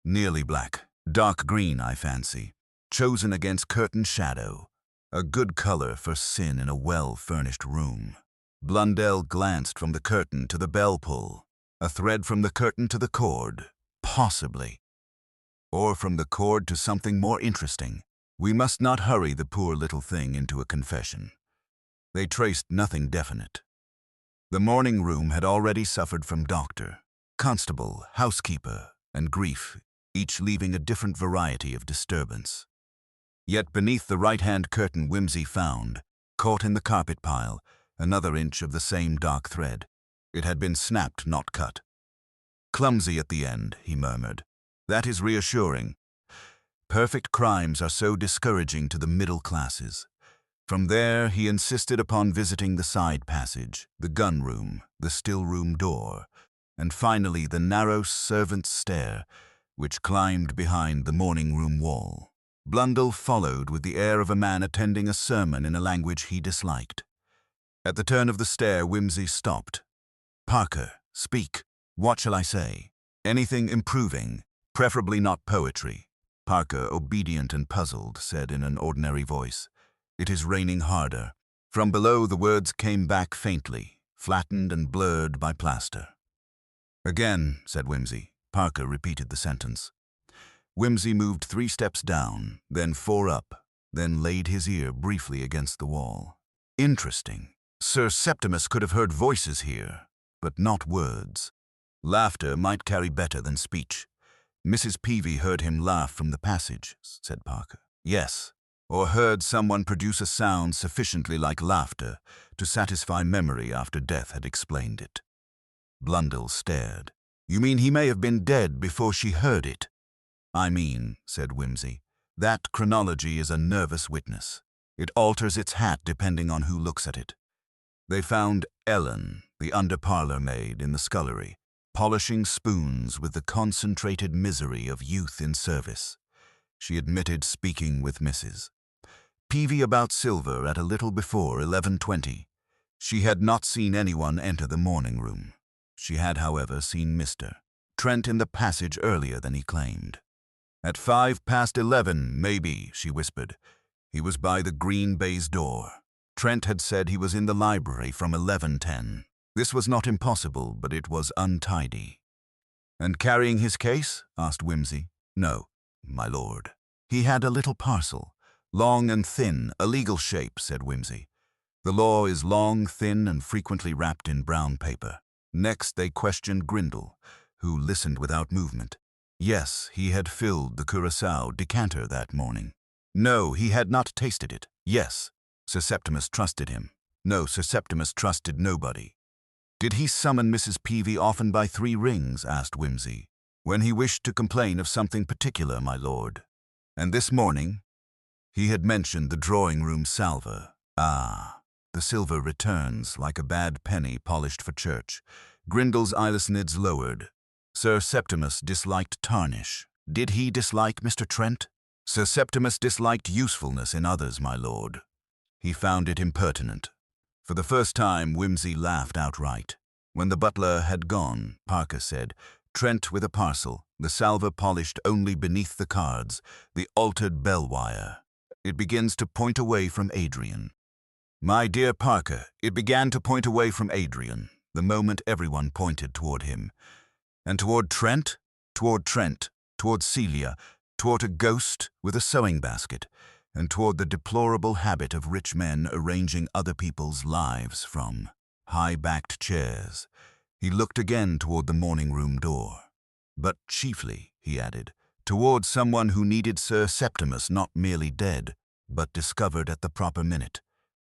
nearly black, dark green, I fancy, chosen against curtain shadow, a good color for sin in a well-furnished room." Blundell glanced from the curtain to the bell pull. A thread from the curtain to the cord, possibly. Or from the cord to something more interesting. We must not hurry the poor little thing into a confession. They traced nothing definite. The morning room had already suffered from doctor, constable, housekeeper, and grief, each leaving a different variety of disturbance. Yet beneath the right-hand curtain Wimsey found, caught in the carpet pile, another inch of the same dark thread. It had been snapped, not cut. "Clumsy at the end," he murmured. "That is reassuring. Perfect crimes are so discouraging to the middle classes." From there, he insisted upon visiting the side passage, the gun room, the still room door, and finally the narrow servant's stair, which climbed behind the morning room wall. Blundell followed with the air of a man attending a sermon in a language he disliked. At the turn of the stair, Wimsey stopped. "Parker, speak. What shall I say?" "Anything improving, preferably not poetry." Parker, obedient and puzzled, said in an ordinary voice, "It is raining harder." From below the words came back faintly, flattened and blurred by plaster. "Again," said Wimsey. Parker repeated the sentence. Wimsey moved 3 steps down, then 4 up, then laid his ear briefly against the wall. "Interesting. Sir Septimus could have heard voices here, but not words. Laughter might carry better than speech." "Mrs. Peavy heard him laugh from the passage," said Parker. "Yes, or heard someone produce a sound sufficiently like laughter to satisfy memory after death had explained it." Blundell stared. "You mean he may have been dead before she heard it?" "I mean," said Wimsey, "that chronology is a nervous witness. It alters its hat depending on who looks at it. They found Ellen, the under-parlour maid, in the scullery, polishing spoons with the concentrated misery of youth in service. She admitted speaking with Mrs. Peavy about silver at a little before 11:20. She had not seen anyone enter the morning room. She had, however, seen Mr. Trent in the passage earlier than he claimed. "At 11:05, maybe," she whispered. "He was by the green baize door. Trent had said he was in the library from 11:10. This was not impossible, but it was untidy." "And carrying his case?" asked Wimsey. "No, my lord. He had a little parcel, long and thin, a legal shape," said Wimsey. "The law is long, thin, and frequently wrapped in brown paper." Next they questioned Grindle, who listened without movement. Yes, he had filled the Curaçao decanter that morning. No, he had not tasted it. Yes, Sir Septimus trusted him. No, Sir Septimus trusted nobody. "Did he summon Mrs. Peavy often by 3 rings?" asked Wimsey. "When he wished to complain of something particular, my lord." "And this morning?" "He had mentioned the drawing-room salver." "Ah, the silver returns like a bad penny polished for church." Grindle's eyelids lowered. "Sir Septimus disliked tarnish. Did he dislike Mr. Trent?" "Sir Septimus disliked usefulness in others, my lord. He found it impertinent." For the first time, Wimsey laughed outright. When the butler had gone, Parker said, "Trent with a parcel, the salver polished only beneath the cards, the altered bell wire. It begins to point away from Adrian." "My dear Parker, it began to point away from Adrian the moment everyone pointed toward him. And toward Trent? Toward Celia, toward a ghost with a sewing basket, and toward the deplorable habit of rich men arranging other people's lives from high-backed chairs." He looked again toward the morning-room door. "But chiefly," he added, "toward someone who needed Sir Septimus not merely dead, but discovered at the proper minute.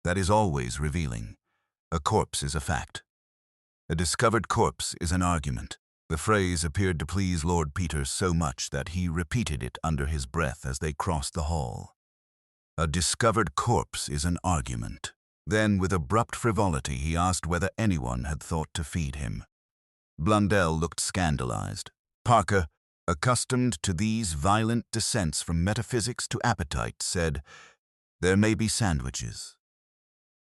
That is always revealing. A corpse is a fact. A discovered corpse is an argument. The phrase appeared to please Lord Peter so much that he repeated it under his breath as they crossed the hall. A discovered corpse is an argument. Then, with abrupt frivolity, he asked whether anyone had thought to feed him. Blundell looked scandalized. Parker, accustomed to these violent descents from metaphysics to appetite, said, "There may be sandwiches."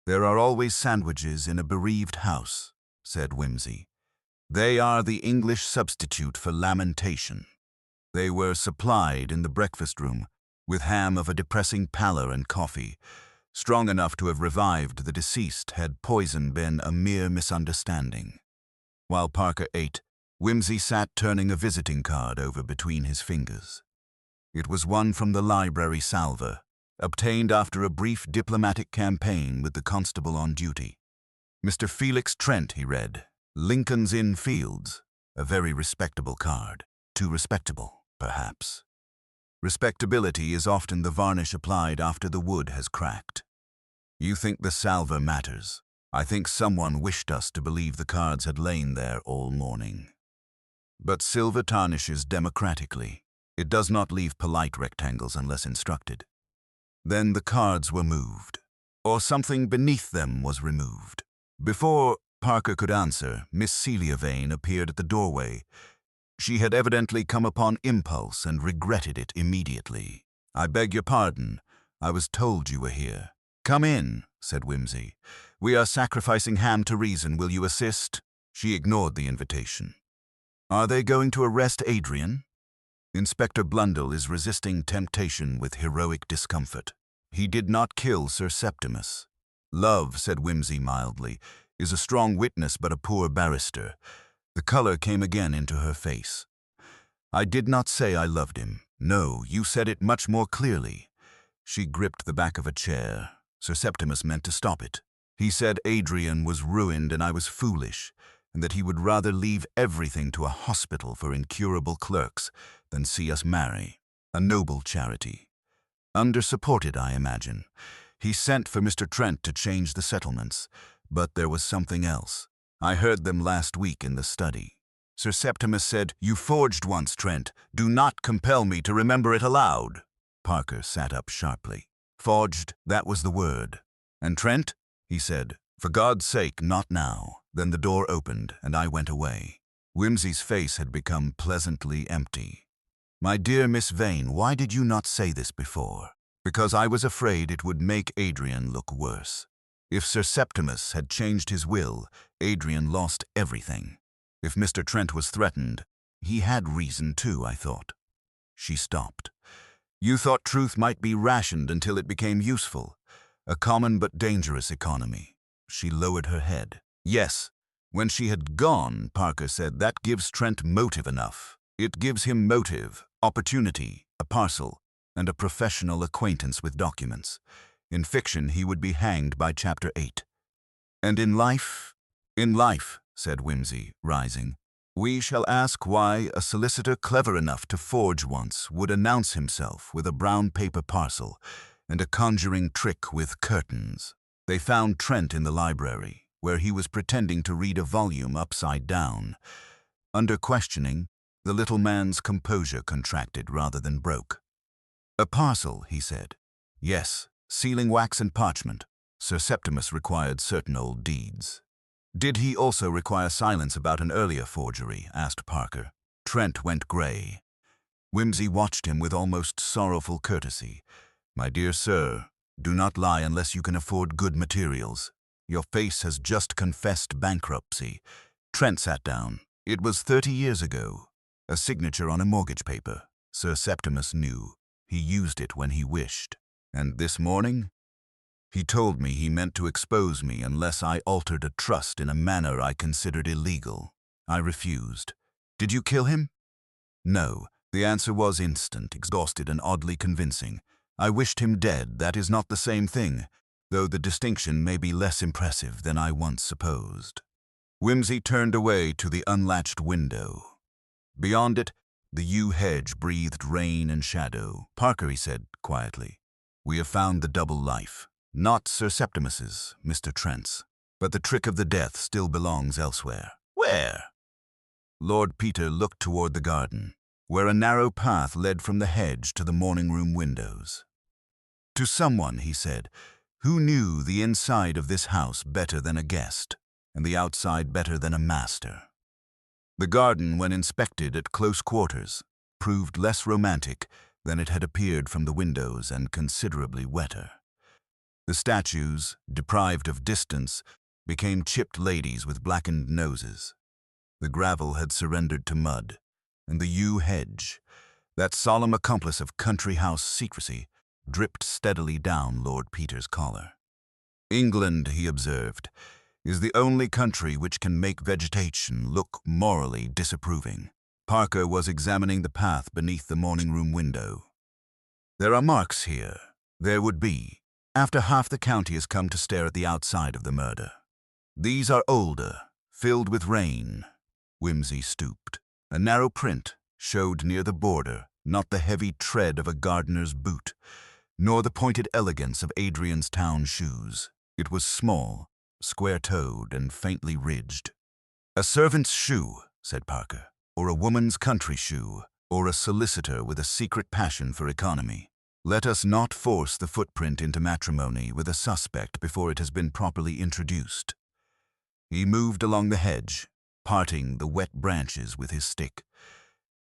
"There are always sandwiches in a bereaved house," said Wimsey. "They are the English substitute for lamentation." They were supplied in the breakfast room, with ham of a depressing pallor and coffee, strong enough to have revived the deceased had poison been a mere misunderstanding. While Parker ate, Wimsey sat turning a visiting card over between his fingers. It was one from the library salver, obtained after a brief diplomatic campaign with the constable on duty. "Mr. Felix Trent," he read, "Lincoln's Inn Fields." A very respectable card. Too respectable, perhaps. Respectability is often the varnish applied after the wood has cracked. "You think the salver matters. I think someone wished us to believe the cards had lain there all morning." But silver tarnishes democratically. It does not leave polite rectangles unless instructed. Then the cards were moved, or something beneath them was removed. Before Parker could answer, Miss Celia Vane appeared at the doorway. She had evidently come upon impulse and regretted it immediately. "I beg your pardon. I was told you were here." "Come in," said Wimsey. "We are sacrificing ham to reason. Will you assist?" She ignored the invitation. "Are they going to arrest Adrian?" Inspector Blundell is resisting temptation with heroic discomfort. "He did not kill Sir Septimus." "Love," said Wimsey mildly, "is a strong witness but a poor barrister." The color came again into her face. "I did not say I loved him. No, you said it much more clearly." She gripped the back of a chair. Sir Septimus meant to stop it. "He said Adrian was ruined and I was foolish, and that he would rather leave everything to a hospital for incurable clerks than see us marry. A noble charity. Under-supported, I imagine. He sent for Mr. Trent to change the settlements, but there was something else. I heard them last week in the study. Sir Septimus said, 'You forged once, Trent. Do not compel me to remember it aloud.'" Parker sat up sharply. "Forged, that was the word. And Trent?" he said, "For God's sake, not now." Then the door opened, and I went away. Wimsey's face had become pleasantly empty. "My dear Miss Vane, why did you not say this before?" "Because I was afraid it would make Adrian look worse. If Sir Septimus had changed his will, Adrian lost everything. If Mr. Trent was threatened, he had reason too, I thought." She stopped. "You thought truth might be rationed until it became useful. A common but dangerous economy." She lowered her head. "Yes." When she had gone, Parker said, "That gives Trent motive enough. It gives him motive, opportunity, a parcel, and a professional acquaintance with documents. In fiction, he would be hanged by Chapter 8. And in life?" "In life," said Wimsey, rising, "we shall ask why a solicitor clever enough to forge once would announce himself with a brown paper parcel and a conjuring trick with curtains. They found Trent in the library, where he was pretending to read a volume upside down. Under questioning, the little man's composure contracted rather than broke. "A parcel," he said. "Yes, sealing wax and parchment. Sir Septimus required certain old deeds." "Did he also require silence about an earlier forgery?" asked Parker. Trent went gray. Wimsey watched him with almost sorrowful courtesy. "My dear sir, do not lie unless you can afford good materials. Your face has just confessed bankruptcy." Trent sat down. "It was 30 years ago. A signature on a mortgage paper. Sir Septimus knew. He used it when he wished. And this morning? He told me he meant to expose me unless I altered a trust in a manner I considered illegal. I refused. Did you kill him?" "No." The answer was instant, exhausted, and oddly convincing. "I wished him dead. That is not the same thing, though the distinction may be less impressive than I once supposed." Wimsey turned away to the unlatched window. Beyond it, the yew hedge breathed rain and shadow. "Parker," he said quietly, We have found the double life. Not Sir Septimus's, Mr. Trent's. But the trick of the death still belongs elsewhere. Where? Lord Peter looked toward the garden, where a narrow path led from the hedge to the morning-room windows. To someone, he said, who knew the inside of this house better than a guest, and the outside better than a master. The garden, when inspected at close quarters, proved less romantic than it had appeared from the windows and considerably wetter. The statues, deprived of distance, became chipped ladies with blackened noses. The gravel had surrendered to mud, and the yew hedge, that solemn accomplice of country house secrecy, dripped steadily down Lord Peter's collar. England, he observed, is the only country which can make vegetation look morally disapproving. Parker was examining the path beneath the morning-room window. There are marks here. There would be, after half the county has come to stare at the outside of the murder. These are older, filled with rain. Wimsey stooped. A narrow print showed near the border, not the heavy tread of a gardener's boot, nor the pointed elegance of Adrian's town shoes. It was small, square-toed, and faintly ridged. A servant's shoe, said Parker, or a woman's country shoe, or a solicitor with a secret passion for economy. Let us not force the footprint into matrimony with a suspect before it has been properly introduced. He moved along the hedge, parting the wet branches with his stick.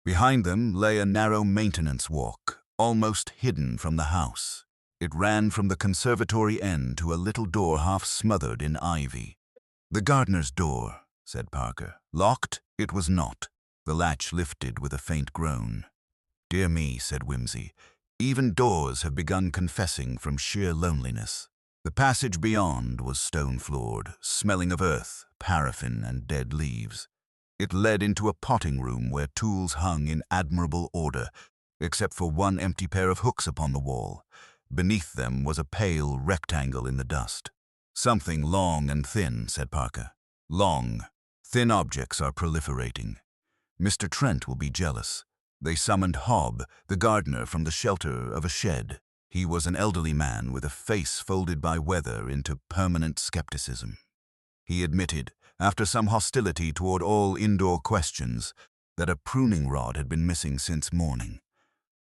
Behind them lay a narrow maintenance walk, almost hidden from the house. It ran from the conservatory end to a little door half smothered in ivy. The gardener's door, said Parker. Locked? It was not. The latch lifted with a faint groan. Dear me, said Wimsey, even doors have begun confessing from sheer loneliness. The passage beyond was stone-floored, smelling of earth, paraffin, and dead leaves. It led into a potting room where tools hung in admirable order, except for one empty pair of hooks upon the wall. Beneath them was a pale rectangle in the dust. Something long and thin, said Parker. Long, thin objects are proliferating. Mr. Trent will be jealous. They summoned Hobb, the gardener, from the shelter of a shed. He was an elderly man with a face folded by weather into permanent skepticism. He admitted, after some hostility toward all indoor questions, that a pruning rod had been missing since morning.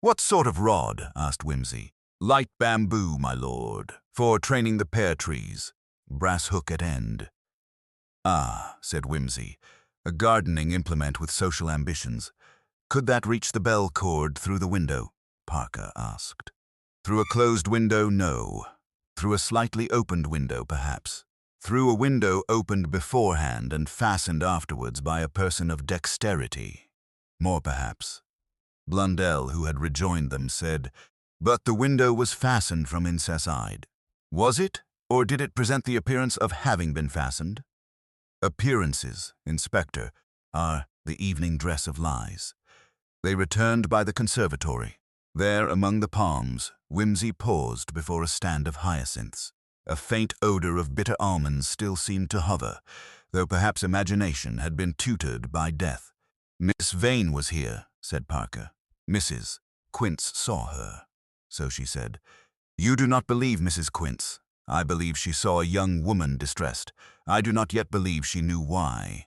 What sort of rod? Asked Wimsey. Light bamboo, my lord, for training the pear trees. Brass hook at end. Ah, said Wimsey, a gardening implement with social ambitions. Could that reach the bell cord through the window? Parker asked. Through a closed window, no. Through a slightly opened window, perhaps. Through a window opened beforehand and fastened afterwards by a person of dexterity. More, perhaps. Blundell, who had rejoined them, said, but the window was fastened from inside. Was it, or did it present the appearance of having been fastened? Appearances, Inspector, are the evening dress of lies. They returned by the conservatory. There, among the palms, Wimsey paused before a stand of hyacinths. A faint odor of bitter almonds still seemed to hover, though perhaps imagination had been tutored by death. Miss Vane was here, said Parker. Mrs. Quince saw her. So she said. You do not believe Mrs. Quince. I believe she saw a young woman distressed. I do not yet believe she knew why.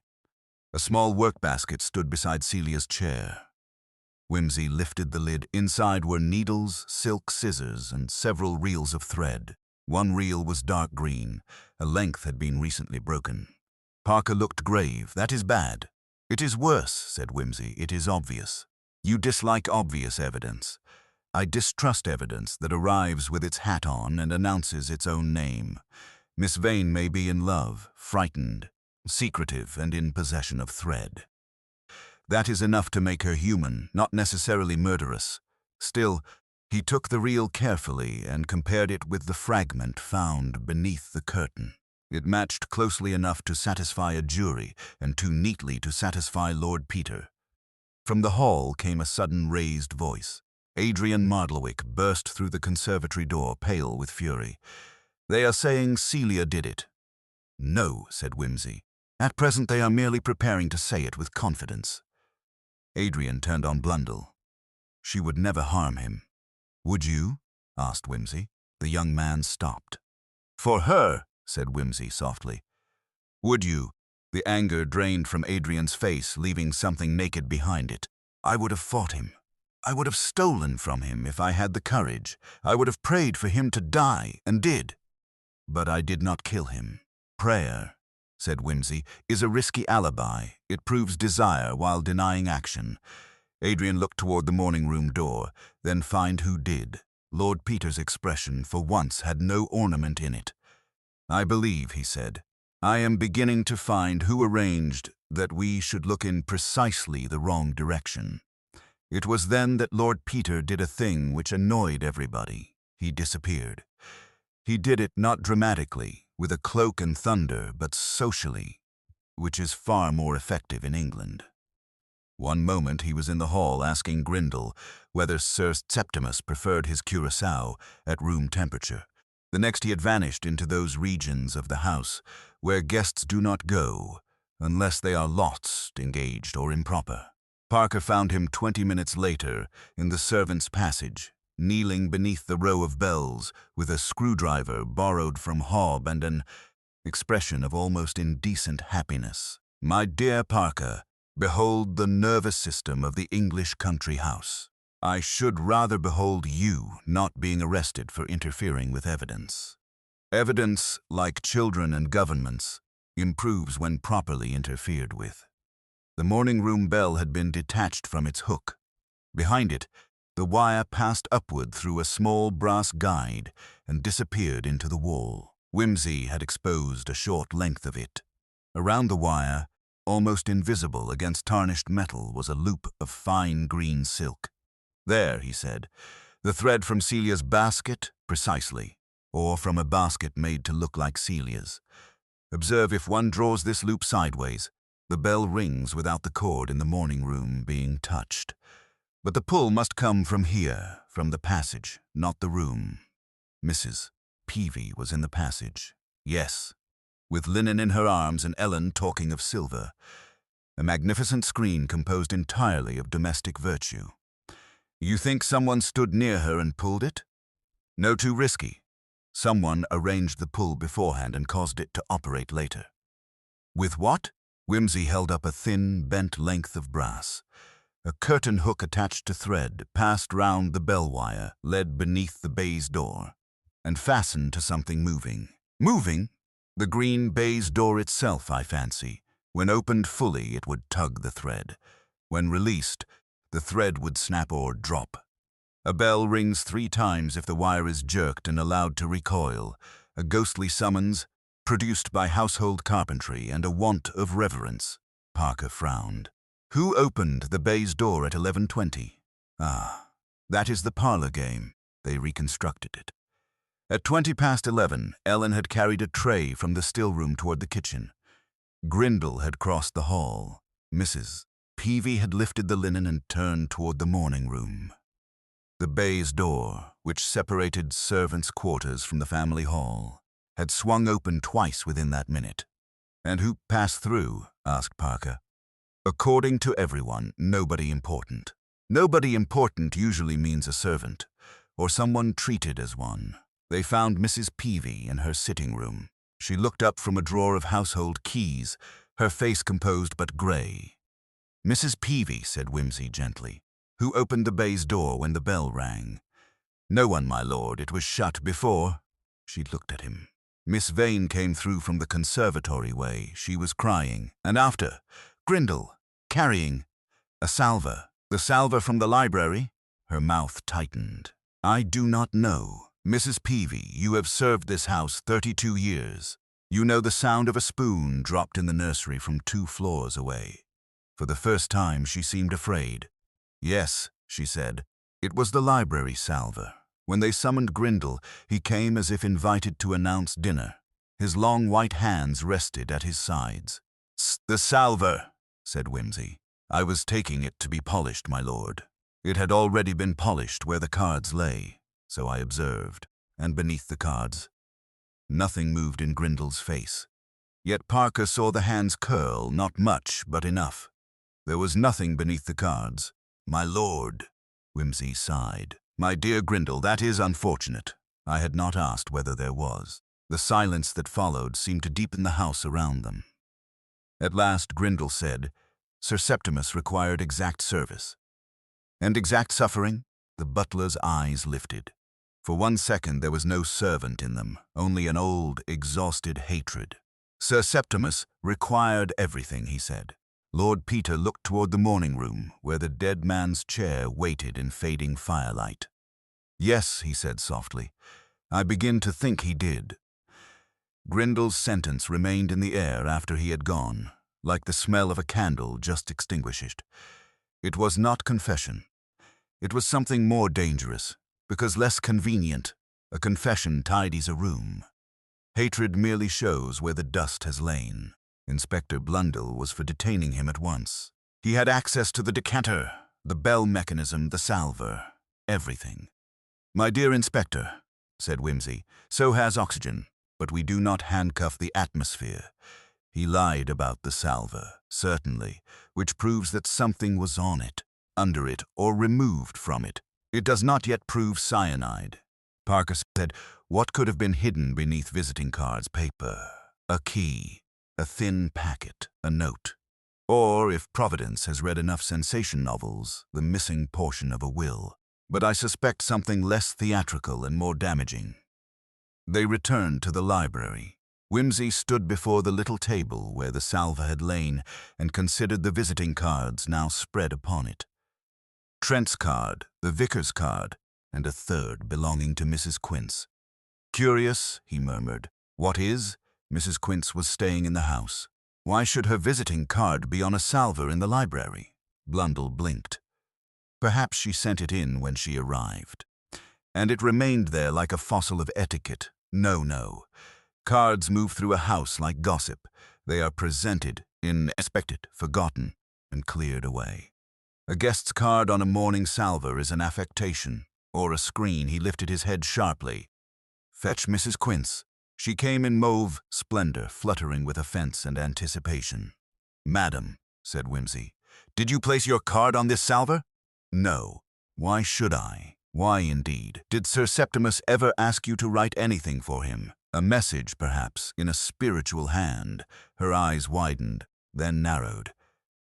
A small work-basket stood beside Celia's chair. Wimsey lifted the lid. Inside were needles, silk scissors, and several reels of thread. One reel was dark green. A length had been recently broken. Parker looked grave. That is bad. It is worse, said Wimsey. It is obvious. You dislike obvious evidence. I distrust evidence that arrives with its hat on and announces its own name. Miss Vane may be in love, frightened, secretive, and in possession of thread. That is enough to make her human, not necessarily murderous. Still, he took the reel carefully and compared it with the fragment found beneath the curtain. It matched closely enough to satisfy a jury and too neatly to satisfy Lord Peter. From the hall came a sudden raised voice. Adrian Mardlewick burst through the conservatory door, pale with fury. They are saying Celia did it. No, said Wimsey. At present they are merely preparing to say it with confidence. Adrian turned on Blundell. She would never harm him. Would you? asked Wimsey. The young man stopped. "For her," said Wimsey softly. "Would you?" The anger drained from Adrian's face, leaving something naked behind it. "I would have fought him. I would have stolen from him if I had the courage. I would have prayed for him to die, and did. But I did not kill him. Prayer," said Wimsey, "is a risky alibi. It proves desire while denying action." Adrian looked toward the morning room door, then find who did. Lord Peter's expression, for once, had no ornament in it. "I believe," he said, "I am beginning to find who arranged that we should look in precisely the wrong direction. It was then that Lord Peter did a thing which annoyed everybody. He disappeared. He did it not dramatically, with a cloak and thunder, but socially, which is far more effective in England. One moment he was in the hall asking Grindle whether Sir Septimus preferred his curacao at room temperature. The next he had vanished into those regions of the house where guests do not go unless they are lost, engaged, or improper. Parker found him 20 minutes later in the servants' passage, kneeling beneath the row of bells with a screwdriver borrowed from Hob and an expression of almost indecent happiness. "My dear Parker, behold the nervous system of the English country house. I should rather behold you not being arrested for interfering with evidence. Evidence, like children and governments, improves when properly interfered with." The morning room bell had been detached from its hook. Behind it, the wire passed upward through a small brass guide and disappeared into the wall. Wimsey had exposed a short length of it. Around the wire, almost invisible against tarnished metal, was a loop of fine green silk. "There," he said, "the thread from Celia's basket, precisely, or from a basket made to look like Celia's. Observe, if one draws this loop sideways, the bell rings without the cord in the morning room being touched. But the pull must come from here, from the passage, not the room." Mrs. Peavy was in the passage. Yes, with linen in her arms and Ellen talking of silver. A magnificent screen composed entirely of domestic virtue. "You think someone stood near her and pulled it?" "No, too risky. Someone arranged the pull beforehand and caused it to operate later." "With what?" Wimsey held up a thin, bent length of brass. A curtain hook attached to thread passed round the bell wire, led beneath the baize door, and fastened to something moving. "Moving?" "The green baize door itself, I fancy. When opened fully, it would tug the thread. When released, the thread would snap or drop. A bell rings 3 times if the wire is jerked and allowed to recoil. A ghostly summons, produced by household carpentry and a want of reverence." Parker frowned. "Who opened the baize door at 11:20? "Ah, that is the parlor game. They reconstructed it." At 11:20, Ellen had carried a tray from the still room toward the kitchen. Grindle had crossed the hall. Mrs. Peavy had lifted the linen and turned toward the morning room. The baize door, which separated servants' quarters from the family hall, had swung open twice within that minute. "And who passed through?" asked Parker. "According to everyone, nobody important. Nobody important usually means a servant, or someone treated as one. They found Mrs. Peavy in her sitting room. She looked up from a drawer of household keys, her face composed but gray. "Mrs. Peavy," said Wimsey gently. "Who opened the baize door when the bell rang?" "No one, my lord. It was shut before." She looked at him. "Miss Vane came through from the conservatory way. She was crying. And after, Grindle, carrying a salver." "The salver from the library?" Her mouth tightened. "I do not know. Mrs. Peavy, you have served this house 32 years. You know the sound of a spoon dropped in the nursery from 2 floors away." For the first time she seemed afraid. "Yes," she said, "it was the library salver. When they summoned Grindle, he came as if invited to announce dinner. His long white hands rested at his sides." "The salver," said Wimsey. "I was taking it to be polished, my lord. It had already been polished where the cards lay, so I observed, and beneath the cards." Nothing moved in Grindle's face. Yet Parker saw the hands curl, not much, but enough. There was nothing beneath the cards. "My lord," Wimsey sighed. My dear Grindle, that is unfortunate. I had not asked whether there was. The silence that followed seemed to deepen the house around them. At last Grindle said, Sir Septimus required exact service. And exact suffering? The butler's eyes lifted. For 1 second there was no servant in them, only an old, exhausted hatred. Sir Septimus required everything, he said. Lord Peter looked toward the morning room, where the dead man's chair waited in fading firelight. Yes, he said softly, I begin to think he did. Grindle's sentence remained in the air after he had gone, like the smell of a candle just extinguished. It was not confession. It was something more dangerous, because less convenient. A confession tidies a room. Hatred merely shows where the dust has lain. Inspector Blundell was for detaining him at once. He had access to the decanter, the bell mechanism, the salver, everything. My dear Inspector, said Wimsey, so has oxygen, but we do not handcuff the atmosphere. He lied about the salver, certainly, which proves that something was on it, under it, or removed from it. It does not yet prove cyanide. Parker said, what could have been hidden beneath visiting cards paper? A key, a thin packet, a note. Or, if Providence has read enough sensation novels, the missing portion of a will. But I suspect something less theatrical and more damaging. They returned to the library. Wimsey stood before the little table where the salver had lain and considered the visiting cards now spread upon it. Trent's card, the vicar's card, and a third belonging to Mrs. Quince. Curious, he murmured. What is? Mrs. Quince was staying in the house. Why should her visiting card be on a salver in the library? Blundell blinked. Perhaps she sent it in when she arrived. And it remained there like a fossil of etiquette. No. Cards move through a house like gossip. They are presented, inspected, forgotten, and cleared away. A guest's card on a morning salver is an affectation, or a screen. He lifted his head sharply. Fetch Mrs. Quince. She came in mauve splendor, fluttering with offense and anticipation. Madam, said Wimsey, did you place your card on this salver? No. Why should I? Why, indeed? Did Sir Septimus ever ask you to write anything for him? A message, perhaps, in a spiritual hand. Her eyes widened, then narrowed.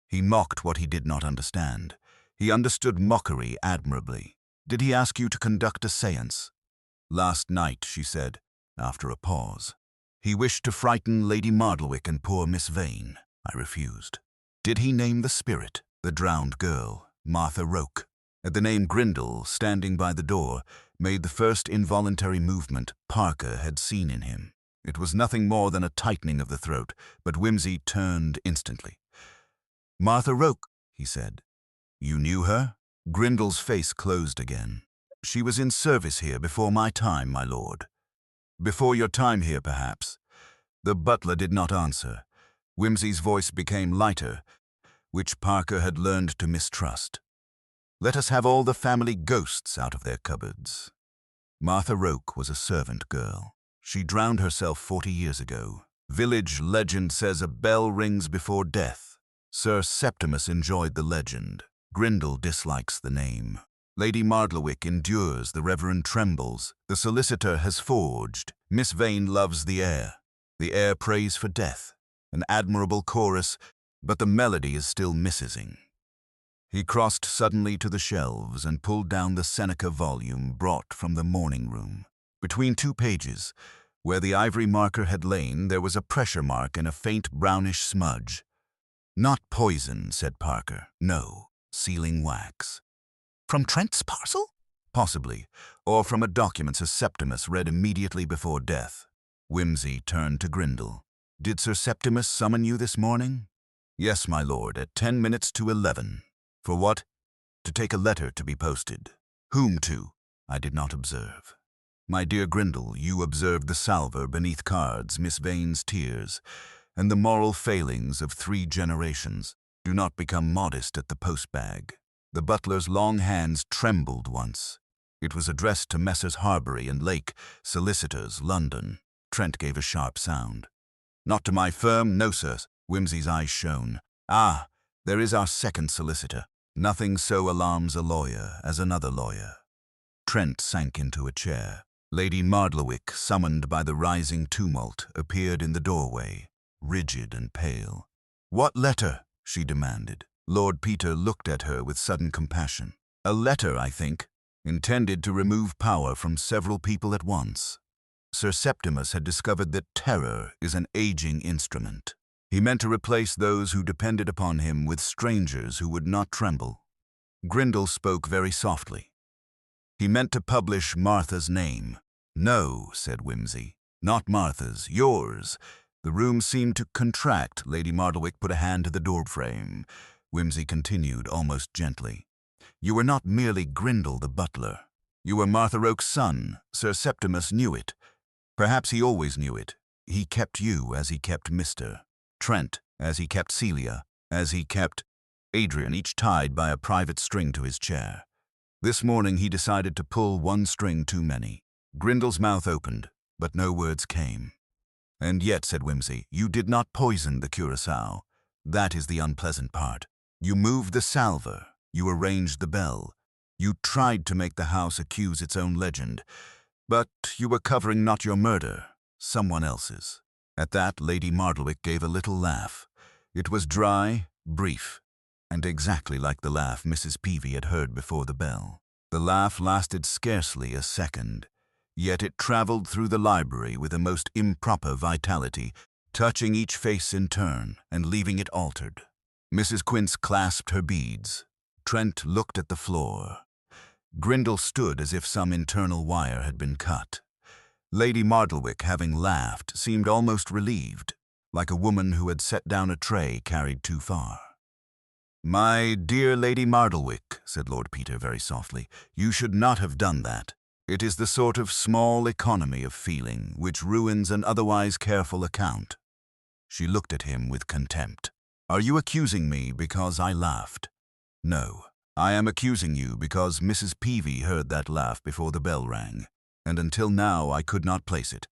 He mocked what he did not understand. He understood mockery admirably. Did he ask you to conduct a séance? Last night, she said, after a pause. He wished to frighten Lady Mardlewick and poor Miss Vane. I refused. Did he name the spirit, the drowned girl, Martha Roke? At the name Grindle, standing by the door, made the first involuntary movement Parker had seen in him. It was nothing more than a tightening of the throat, but Wimsey turned instantly. Martha Roke, he said. You knew her? Grindle's face closed again. She was in service here before my time, my lord. Before your time here, perhaps. The butler did not answer. Wimsey's voice became lighter, which Parker had learned to mistrust. Let us have all the family ghosts out of their cupboards. Martha Roke was a servant girl. She drowned herself 40 years ago. Village legend says a bell rings before death. Sir Septimus enjoyed the legend. Grindle dislikes the name. Lady Mardlewick endures the Reverend Trembles. The solicitor has forged. Miss Vane loves the air. The air prays for death. An admirable chorus, but the melody is still missing. He crossed suddenly to the shelves and pulled down the Seneca volume brought from the morning room. Between 2 pages, where the ivory marker had lain, there was a pressure mark and a faint brownish smudge. Not poison, said Parker. No, sealing wax. From Trent's parcel? Possibly, or from a document Sir Septimus read immediately before death. Wimsey turned to Grindle. Did Sir Septimus summon you this morning? Yes, my lord, at 10 minutes to 11. For what? To take a letter to be posted. Whom to? I did not observe. My dear Grindle, you observed the salver beneath cards, Miss Vane's tears, and the moral failings of 3 generations. Do not become modest at the postbag. The butler's long hands trembled once. It was addressed to Messrs. Harbury and Lake, solicitors, London. Trent gave a sharp sound. Not to my firm, no, sir. Wimsey's eyes shone. Ah, there is our second solicitor. Nothing so alarms a lawyer as another lawyer. Trent sank into a chair. Lady Mardlewick, summoned by the rising tumult, appeared in the doorway, rigid and pale. "What letter?" she demanded. Lord Peter looked at her with sudden compassion. "A letter, I think, intended to remove power from several people at once. Sir Septimus had discovered that terror is an aging instrument. He meant to replace those who depended upon him with strangers who would not tremble." Grindal spoke very softly. "He meant to publish Martha's name." "No," said Wimsey. "Not Martha's, yours." The room seemed to contract. Lady Mardlewick put a hand to the doorframe. Wimsey continued, almost gently. "You were not merely Grindal the butler. You were Martha Roke's son. Sir Septimus knew it. Perhaps he always knew it. He kept you as he kept Mr. Trent, as he kept Celia, as he kept Adrian, each tied by a private string to his chair. This morning he decided to pull one string too many." Grindal's mouth opened, but no words came. "And yet," said Wimsey, "you did not poison the curacao. That is the unpleasant part. You moved the salver. You arranged the bell. You tried to make the house accuse its own legend. But you were covering not your murder, someone else's." At that, Lady Mardlewick gave a little laugh. It was dry, brief, and exactly like the laugh Mrs. Peavey had heard before the bell. The laugh lasted scarcely a second, yet it traveled through the library with a most improper vitality, touching each face in turn and leaving it altered. Mrs. Quince clasped her beads. Trent looked at the floor. Grindal stood as if some internal wire had been cut. Lady Mardlewick, having laughed, seemed almost relieved, like a woman who had set down a tray carried too far. "My dear Lady Mardlewick," said Lord Peter very softly, "you should not have done that. It is the sort of small economy of feeling which ruins an otherwise careful account." She looked at him with contempt. "Are you accusing me because I laughed?" "No. I am accusing you because Mrs. Peavey heard that laugh before the bell rang, and until now I could not place it.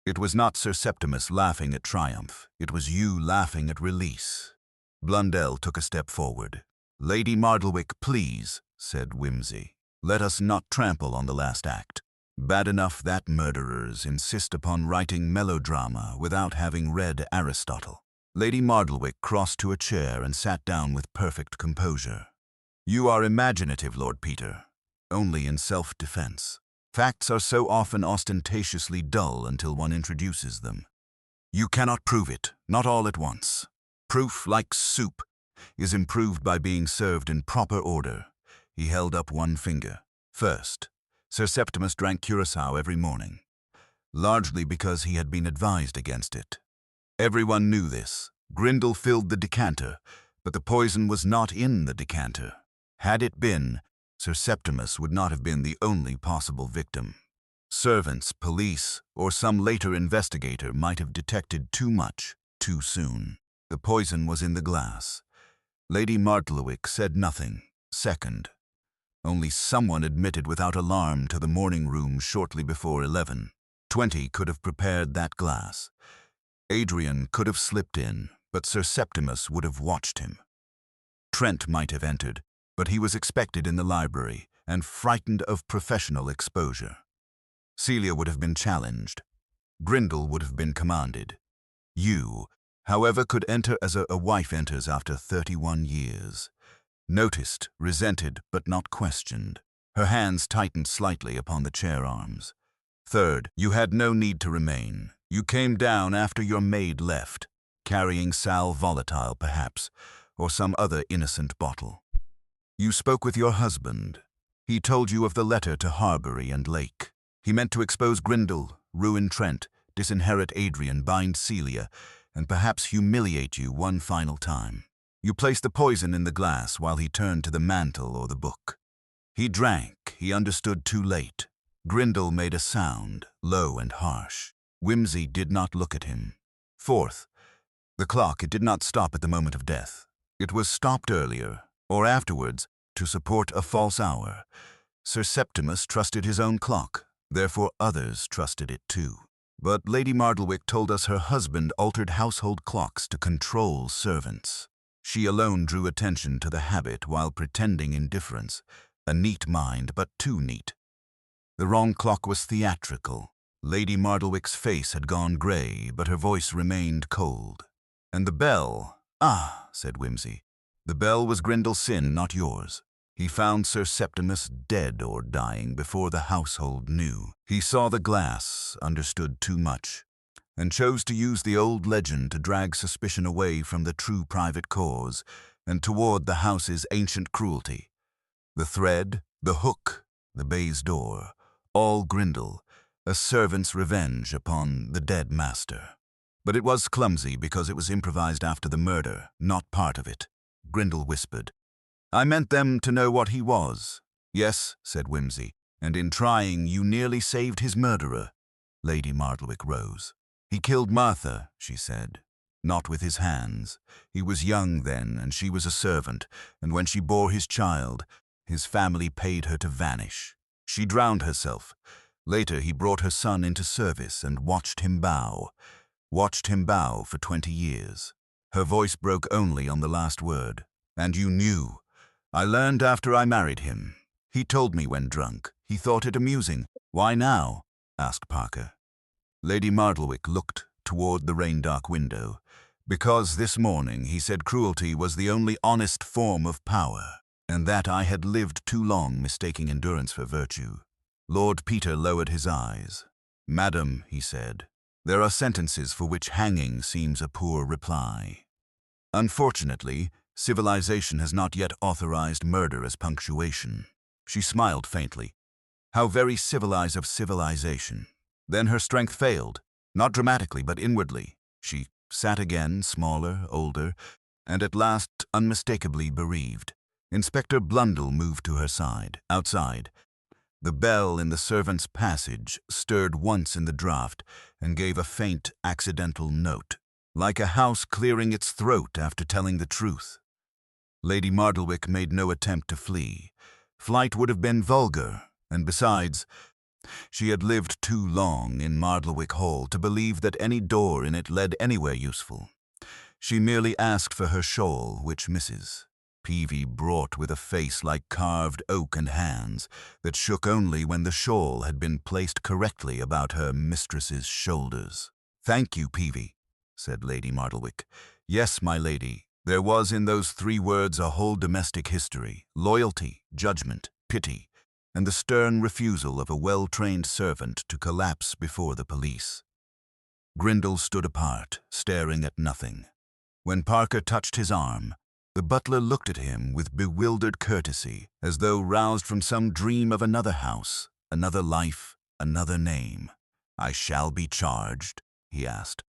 It was not Sir Septimus laughing at triumph. It was you laughing at release." Blundell took a step forward. "Lady Mardlewick, please," said Wimsey. "Let us not trample on the last act. Bad enough that murderers insist upon writing melodrama without having read Aristotle." Lady Mardlewick crossed to a chair and sat down with perfect composure. "You are imaginative, Lord Peter, only in self-defense. Facts are so often ostentatiously dull until one introduces them. You cannot prove it, not all at once. Proof, like soup, is improved by being served in proper order." He held up one finger. "First, Sir Septimus drank curacao every morning, largely because he had been advised against it. Everyone knew this. Grindal filled the decanter, but the poison was not in the decanter. Had it been, Sir Septimus would not have been the only possible victim. Servants, police, or some later investigator might have detected too much, too soon. The poison was in the glass. Lady Mardlewick said nothing. Second, only someone admitted without alarm to the morning room shortly before 11. 20 could have prepared that glass. Adrian could have slipped in, but Sir Septimus would have watched him. Trent might have entered, but he was expected in the library and frightened of professional exposure. Celia would have been challenged. Grindal would have been commanded. You, however, could enter as a wife enters after 31 years. Noticed, resented, but not questioned. Her hands tightened slightly upon the chair arms. Third, you had no need to remain. You came down after your maid left, carrying sal volatile perhaps, or some other innocent bottle. You spoke with your husband. He told you of the letter to Harbury and Lake. He meant to expose Grindal, ruin Trent, disinherit Adrian, bind Celia, and perhaps humiliate you one final time. You placed the poison in the glass while he turned to the mantle or the book. He drank, he understood too late. Grindal made a sound, low and harsh. Wimsey did not look at him. Fourth, the clock, it did not stop at the moment of death. It was stopped earlier, or afterwards, to support a false hour. Sir Septimus trusted his own clock, therefore others trusted it too. But Lady Mardlewick told us her husband altered household clocks to control servants. She alone drew attention to the habit while pretending indifference. A neat mind, but too neat. The wrong clock was theatrical. Lady Mardlewick's face had gone grey, but her voice remained cold. "And the bell—" "Ah," said Wimsey. "The bell was Grendel's sin, not yours. He found Sir Septimus dead or dying before the household knew. He saw the glass, understood too much, and chose to use the old legend to drag suspicion away from the true private cause and toward the house's ancient cruelty. The thread, the hook, the baize door, all Grendel, a servant's revenge upon the dead master. But it was clumsy because it was improvised after the murder, not part of it," Grendel whispered. "I meant them to know what he was." "Yes," said Wimsey, "and in trying you nearly saved his murderer." Lady Mardlewick rose. "He killed Martha," she said. "Not with his hands. He was young then, and she was a servant, and when she bore his child, his family paid her to vanish. She drowned herself. Later he brought her son into service and watched him bow for 20 years. Her voice broke only on the last word. "And you knew. I learned after I married him. He told me when drunk. He thought it amusing." "Why now?" asked Parker. Lady Mardlewick looked toward the rain-dark window. "Because this morning he said cruelty was the only honest form of power, and that I had lived too long mistaking endurance for virtue." Lord Peter lowered his eyes. "Madam," he said, "there are sentences for which hanging seems a poor reply. Unfortunately, civilization has not yet authorized murder as punctuation." She smiled faintly. "How very civilized of civilization." Then her strength failed, not dramatically but inwardly. She sat again, smaller, older, and at last unmistakably bereaved. Inspector Blundell moved to her side, outside. The bell in the servants' passage stirred once in the draught and gave a faint, accidental note, like a house clearing its throat after telling the truth. Lady Mardlewick made no attempt to flee. Flight would have been vulgar, and besides, she had lived too long in Mardlewick Hall to believe that any door in it led anywhere useful. She merely asked for her shawl, which Mrs. Peavy brought with a face like carved oak and hands that shook only when the shawl had been placed correctly about her mistress's shoulders. "Thank you, Peavy," said Lady Mardlewick. "Yes, my lady, there was in those 3 words a whole domestic history, loyalty, judgment, pity, and the stern refusal of a well-trained servant to collapse before the police." Grendel stood apart, staring at nothing. When Parker touched his arm, the butler looked at him with bewildered courtesy, as though roused from some dream of another house, another life, another name. "I shall be charged?" he asked.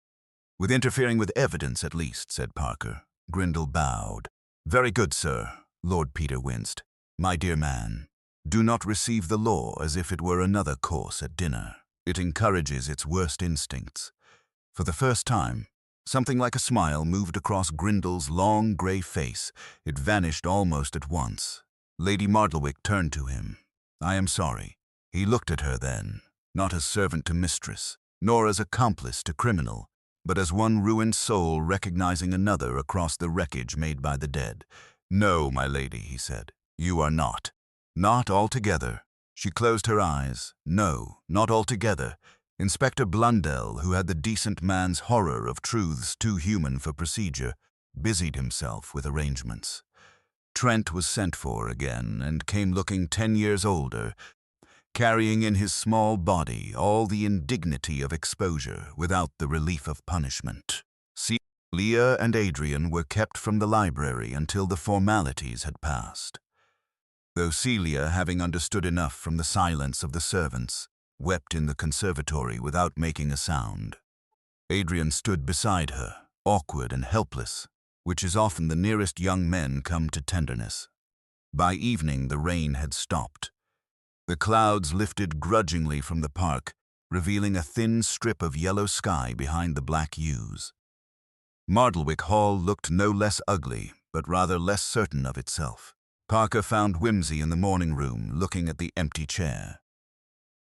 "With interfering with evidence, at least," said Parker. Grendel bowed. "Very good, sir." Lord Peter winced. "My dear man, do not receive the law as if it were another course at dinner. It encourages its worst instincts." For the first time, something like a smile moved across Grendel's long grey face. It vanished almost at once. Lady Mardlewick turned to him. "I am sorry." He looked at her then, not as servant to mistress, nor as accomplice to criminal, but as one ruined soul recognizing another across the wreckage made by the dead. "No, my lady," he said, "you are not. Not altogether." She closed her eyes. "No, not altogether." Inspector Blundell, who had the decent man's horror of truths too human for procedure, busied himself with arrangements. Trent was sent for again and came looking 10 years older, carrying in his small body all the indignity of exposure without the relief of punishment. Celia and Adrian were kept from the library until the formalities had passed. Though Celia, having understood enough from the silence of the servants, wept in the conservatory without making a sound. Adrian stood beside her, awkward and helpless, which is often the nearest young men come to tenderness. By evening the rain had stopped. The clouds lifted grudgingly from the park, revealing a thin strip of yellow sky behind the black yews. Mardlewick Hall looked no less ugly, but rather less certain of itself. Parker found Wimsey in the morning room, looking at the empty chair.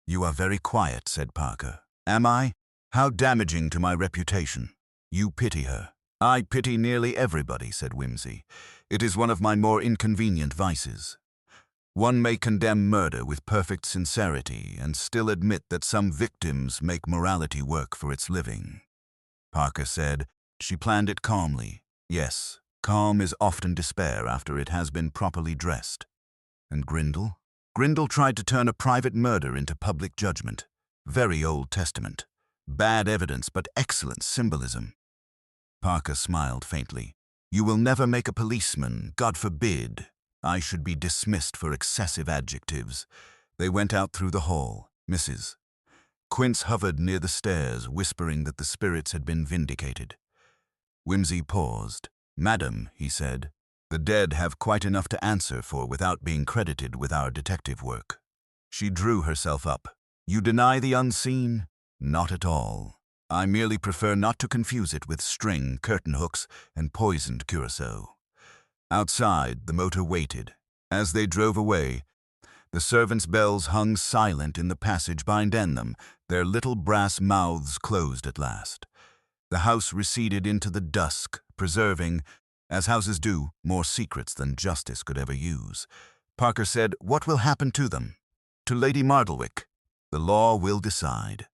"You are very quiet," said Parker. "Am I? How damaging to my reputation." "You pity her." "I pity nearly everybody," said Wimsey. "It is one of my more inconvenient vices." One may condemn murder with perfect sincerity and still admit that some victims make morality work for its living. Parker said. She planned it calmly. Yes, calm is often despair after it has been properly dressed. And Grindle? Grindle tried to turn a private murder into public judgment. Very Old Testament. Bad evidence, but excellent symbolism. Parker smiled faintly. You will never make a policeman, God forbid. I should be dismissed for excessive adjectives. They went out through the hall. Mrs. Quince hovered near the stairs, whispering that the spirits had been vindicated. Wimsey paused. Madam, he said, the dead have quite enough to answer for without being credited with our detective work. She drew herself up. You deny the unseen? Not at all. I merely prefer not to confuse it with string, curtain hooks, and poisoned curacao. Outside, the motor waited. As they drove away, the servants' bells hung silent in the passage behind them, their little brass mouths closed at last. The house receded into the dusk, preserving, as houses do, more secrets than justice could ever use. Parker said, What will happen to them? To Lady Mardlewick? The law will decide.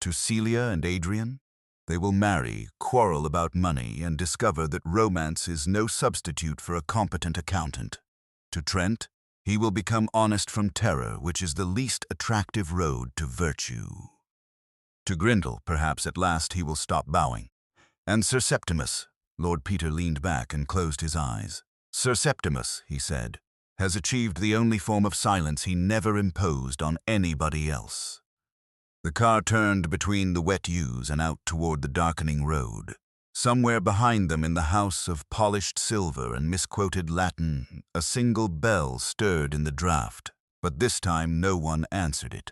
To Celia and Adrian? They will marry, quarrel about money, and discover that romance is no substitute for a competent accountant. To Trent? He will become honest from terror, which is the least attractive road to virtue. To Grindle, perhaps at last he will stop bowing. And Sir Septimus, Lord Peter leaned back and closed his eyes. Sir Septimus, he said, has achieved the only form of silence he never imposed on anybody else. The car turned between the wet yews and out toward the darkening road. Somewhere behind them in the house of polished silver and misquoted Latin, a single bell stirred in the draught, but this time no one answered it.